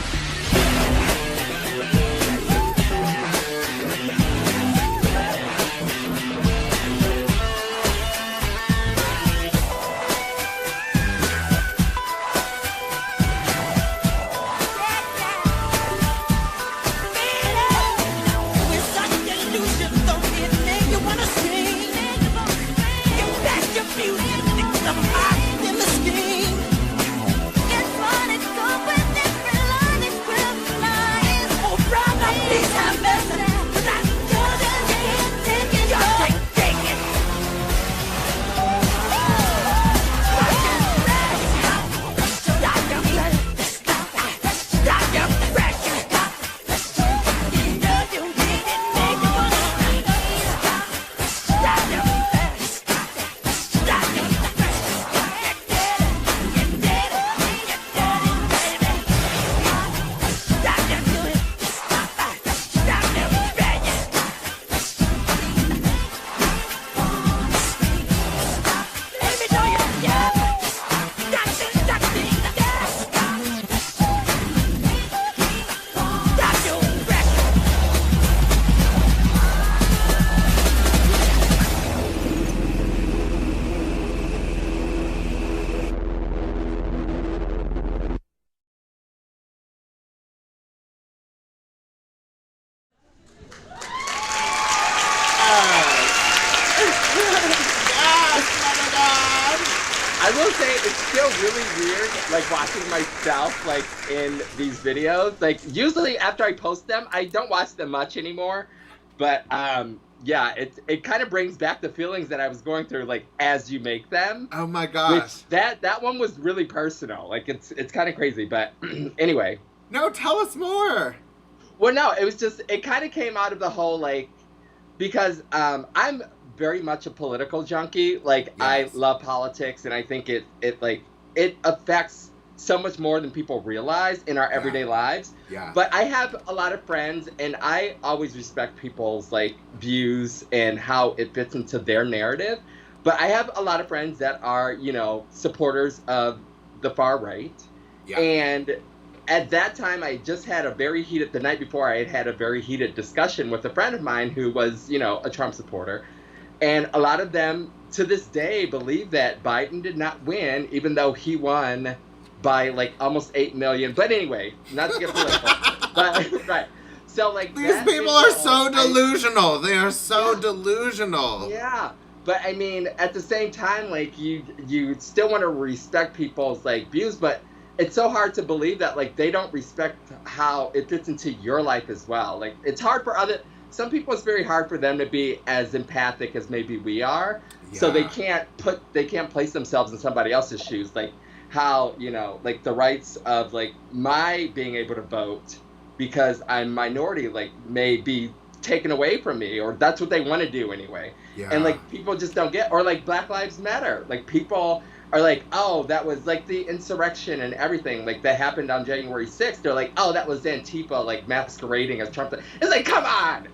I will say it's still really weird, like watching myself like in these videos. Like usually after I post them, I don't watch them much anymore. But yeah, it kind of brings back the feelings that I was going through like as you make them. Oh my gosh. Which that one was really personal. Like it's kind of crazy, but anyway. No, tell us more. Well, no, it was just it kind of came out of the whole like because I'm very much a political junkie. Like Yes. I love politics, and I think it affects so much more than people realize in our everyday lives. Yeah. But I have a lot of friends, and I always respect people's like views and how it fits into their narrative. But I have a lot of friends that are, you know, supporters of the far right. Yeah. And at that time, I just had the night before, I had a very heated discussion with a friend of mine who was, you know, a Trump supporter. And a lot of them, to this day, believe that Biden did not win, even though he won by, like, almost 8 million. But anyway, not to get political. But, right. So, like, These people are so delusional. They are so delusional. Yeah. But, I mean, at the same time, like, you still want to respect people's, like, views, but it's so hard to believe that, like, they don't respect how it fits into your life as well. Like, it's hard for some people, it's very hard for them to be as empathic as maybe we are. Yeah. So they can't place themselves in somebody else's shoes. Like how, you know, like the rights of like my being able to vote because I'm minority, like may be taken away from me, or that's what they want to do anyway. Yeah. And like people just don't get, or like Black Lives Matter. Like people are like, oh, that was like the insurrection and everything like that happened on January 6th. They're like, oh, that was Antifa like masquerading as Trump. It's like, come on.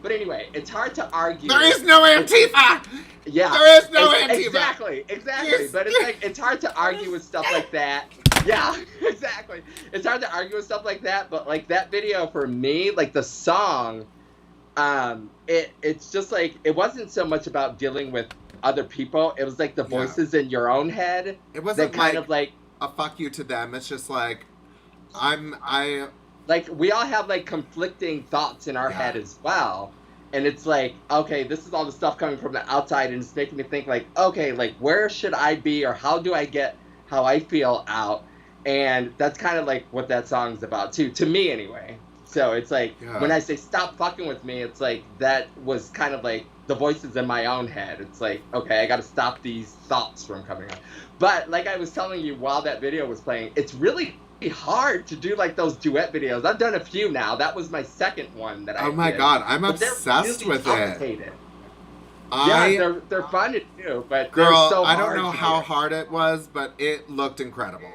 But anyway, it's hard to argue. There is no Antifa. Yeah. There is no Antifa. Exactly. Yes. But it's like, it's hard to argue with stuff like that. Yeah, exactly. It's hard to argue with stuff like that, but like that video for me, like the song, it's just like, it wasn't so much about dealing with other people. It was like the voices in your own head. It wasn't that kind of like a fuck you to them. It's just like like we all have like conflicting thoughts in our head as well. And it's like, okay, this is all the stuff coming from the outside and it's making me think like, okay, like where should I be or how do I get how I feel out? And that's kind of like what that song's about too, to me anyway. So it's like when I say stop fucking with me, it's like that was kind of like the voices in my own head. It's like, okay, I got to stop these thoughts from coming up. But like I was telling you while that video was playing, it's really hard to do like those duet videos. I've done a few now. That was my second one that I did. Oh my God, I'm But obsessed really with complicated. it. Yeah, they're fun to do, but girl, they're so I hard don't know to how do. hard it was, but it looked incredible.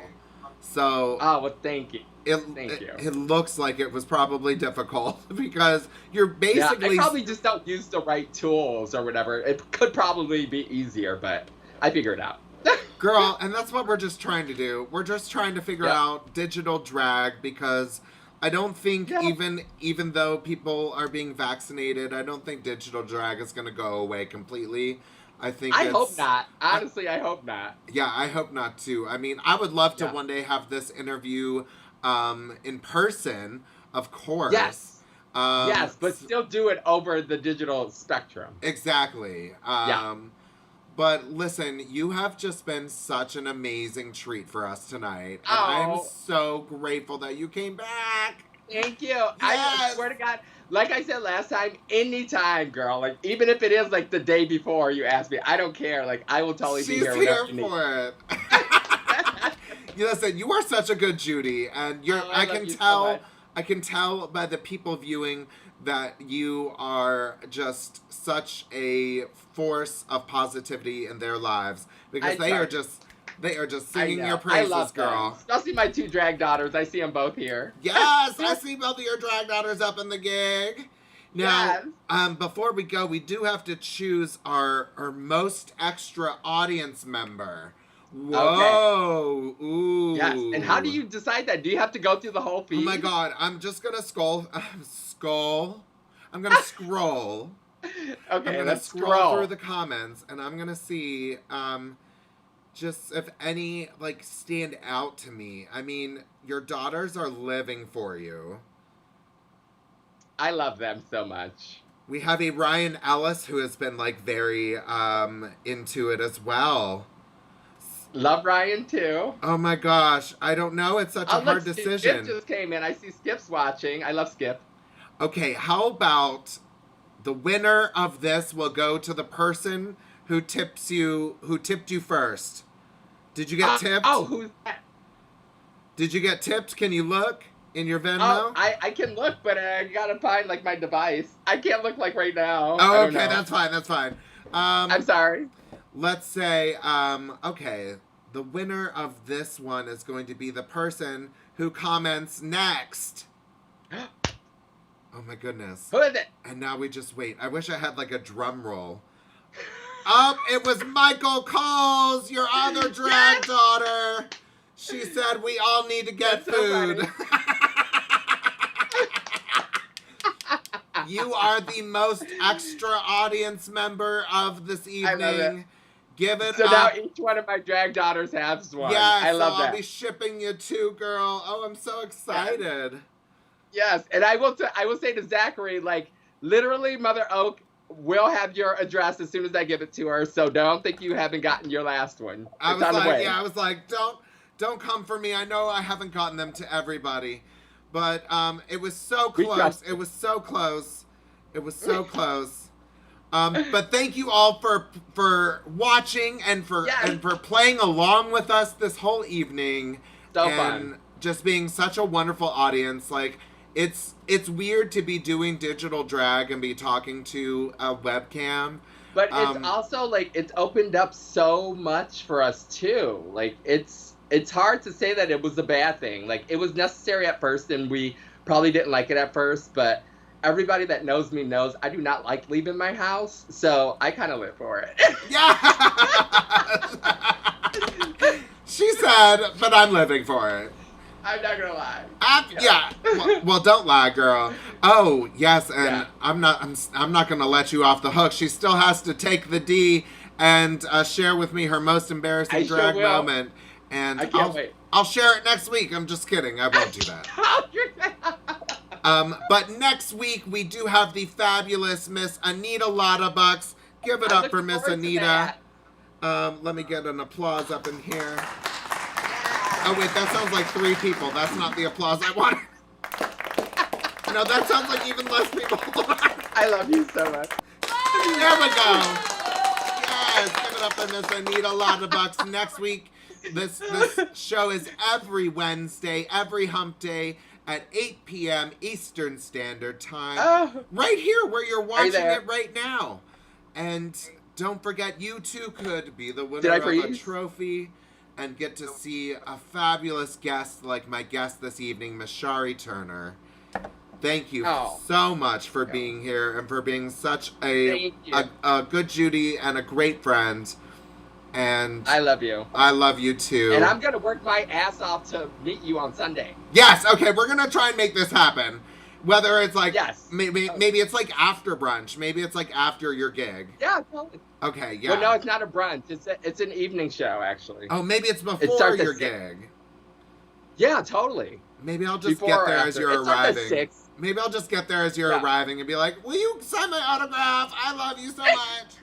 So Oh, well, thank you. Thank you. It looks like it was probably difficult because you're Yeah, basically I probably just don't use the right tools or whatever. It could probably be easier, but I figure it out. girl, and that's what we're just trying to do. We're just trying to figure Yep. out digital drag because I don't think Yeah. even though people are being vaccinated, I don't think digital drag is going to go away completely. I think I hope not. Honestly, I hope not. Yeah, I hope not too. I mean, I would love to Yeah. one day have this interview in person, of course. Yes. Um, Yes, but still do it over the digital spectrum. Exactly. Yeah. But listen, you have just been such an amazing treat for us tonight. And I'm Oh. so grateful that you came back. Thank you. I Yes. swear to God, like I said last time, anytime, girl. Like, even if it is like the day before you ask me, I don't care. Like, I will totally be She's here. here whenever you need. for it. Listen, you are such a good Judy, and you're. Oh, I I love can you so tell. much. I can tell by the people viewing that you are just such a force of positivity in their lives because they are just I singing know. your I praises, love girl. them. Especially my 2 drag daughters. I see them both here. Yes, I see both of your drag daughters up in the gig. Now, Yes. before we go, we do have to choose our most extra audience member. Whoa! Ooh! Yes. And how do you decide that? Do you have to go through the whole feed? Oh my God! I'm just gonna I'm gonna scroll. Okay, I'm gonna let's scroll through the comments, and I'm gonna see just if any like stand out to me. I mean, your daughters are living for you. I love them so much. We have a Ryan Ellis who has been like very into it as well. Love Ryan too. Oh my gosh, I don't know. It's such a Oh, hard look, decision. Skip just came in. I see Skip's watching. I love Skip. Okay, how about the winner of this will go to the person who tipped you first. Did you get tipped? Oh, who's that? Did you get tipped? Can you look in your Venmo? Oh, I can look, but I gotta find like my device. I can't look like right now. I Oh, don't okay, know. that's fine. That's fine. I'm sorry. Let's say, okay, the winner of this one is going to be the person who comments next. Oh my goodness. Who is it? And now we just wait. I wish I had like a drum roll. It was Michael Coles, your other drag daughter. She said we all need to get That's so food. You are the most extra audience member of this evening. I love it. Give it So up. now each one of my drag daughters has one. Yes, I love so I'll that. be shipping you two, girl. Oh, I'm so excited. Yes, and I will say to Zachary, like, literally, Mother Oak will have your address as soon as I give it to her. So don't think you haven't gotten your last one. I It's was on the like, way. yeah, I was like, don't come for me. I know I haven't gotten them to everybody, but it was so We close. trust It was so close. It was so close. But thank you all for watching and for playing along with us this whole evening. So and fun. Just being such a wonderful audience. Like it's weird to be doing digital drag and be talking to a webcam. But it's also like it's opened up so much for us too. Like it's hard to say that it was a bad thing. Like it was necessary at first, and we probably didn't like it at first. But everybody that knows me knows I do not like leaving my house, so I kind of live for it. Yeah. She said, but I'm living for it. I'm not gonna lie. Yeah. Well, don't lie, girl. Oh, yes, and Yeah. I'm not gonna let you off the hook. She still has to take the D and share with me her most embarrassing I sure drag will. moment. And I can't wait. I'll share it next week. I'm just kidding. I won't do that. But next week we do have the fabulous Miss Anita Lottabucks. Give it up for Miss Anita. Let me get an applause up in here. Oh wait, that sounds like 3 people. That's not the applause I wanted. No, that sounds like even less people. I love you so much. There we go. Yes, give it up for Miss Anita Lottabucks. Next week, this show is every Wednesday, every hump day at 8 p.m. Eastern Standard Time. Oh. Right here where you're watching there? it right now. And don't forget, you too could be the Did winner I of a freeze? trophy and get to see a fabulous guest like my guest this evening, Miss Shari Turner. Thank you so much for being here and for being such a good Judy and a great friend. And I love you. I love you too. And I'm going to work my ass off to meet you on Sunday. Yes, okay, we're going to try and make this happen. Whether it's like, yes. maybe it's like after brunch. Maybe it's like after your gig. Yeah, totally. Okay, yeah. Well, no, it's not a brunch. It's an evening show, actually. Oh, maybe it's before your gig. Yeah, totally. Maybe I'll just get there as you're arriving. It's like maybe I'll just get there as you're arriving and be like, will you sign my autograph? I love you so much.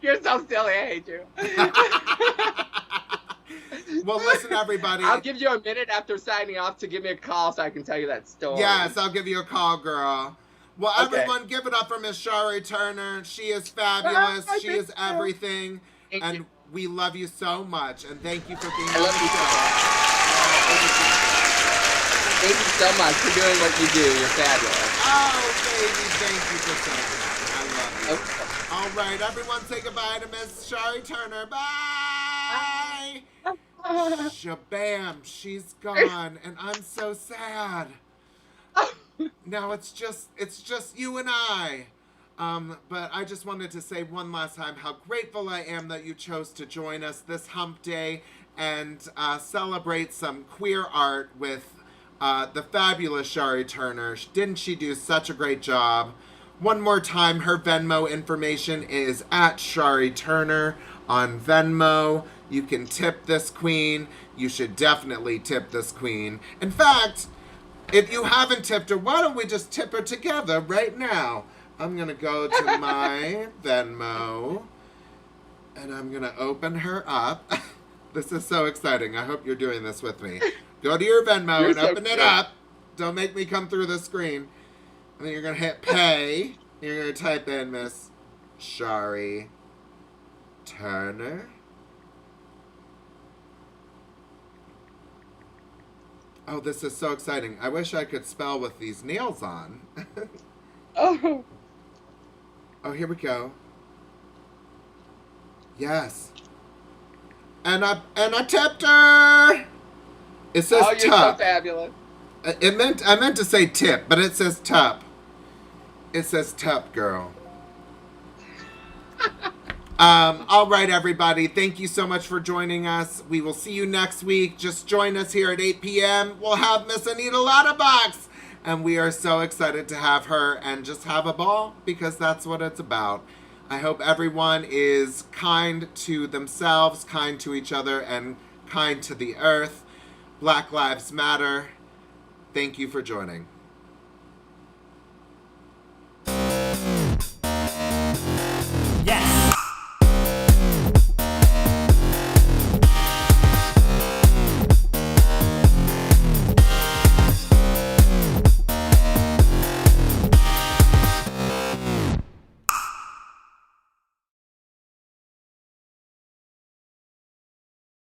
You're so silly. I hate you. Well, listen, everybody. I'll give you a minute after signing off to give me a call so I can tell you that story. Yes, I'll give you a call, girl. Well, everyone, give it up for Miss Shari Turner. She is fabulous. She is everything. And we love you so much. And thank you for being on the show. Thank you so much for doing what you do. You're fabulous. Oh, baby, thank you for saying that. I love you. Okay. All right, everyone say goodbye to Miss Shari Turner. Bye. Shabam, she's gone, and I'm so sad. Now it's just you and I. But I just wanted to say one last time how grateful I am that you chose to join us this Hump Day and celebrate some queer art with the fabulous Shari Turner. Didn't she do such a great job? One more time, her Venmo information is at Shari Turner on Venmo. You can tip this queen. You should definitely tip this queen. In fact, if you haven't tipped her, why don't we just tip her together right now? I'm going to go to my Venmo, and I'm going to open her up. This is so exciting. I hope you're doing this with me. Go to your Venmo and open it up. Don't make me come through the screen. And then you're going to hit pay. You're going to type in Miss Shari Turner. Oh, this is so exciting. I wish I could spell with these nails on. Oh, here we go. Yes. And I tipped her. It says you're tup. So fabulous. I meant to say tip, but it says tup. It says tup, girl. All right, everybody. Thank you so much for joining us. We will see you next week. Just join us here at 8 p.m. We'll have Miss Anita Lauterbach. And we are so excited to have her and just have a ball because that's what it's about. I hope everyone is kind to themselves, kind to each other, and kind to the earth. Black Lives Matter. Thank you for joining.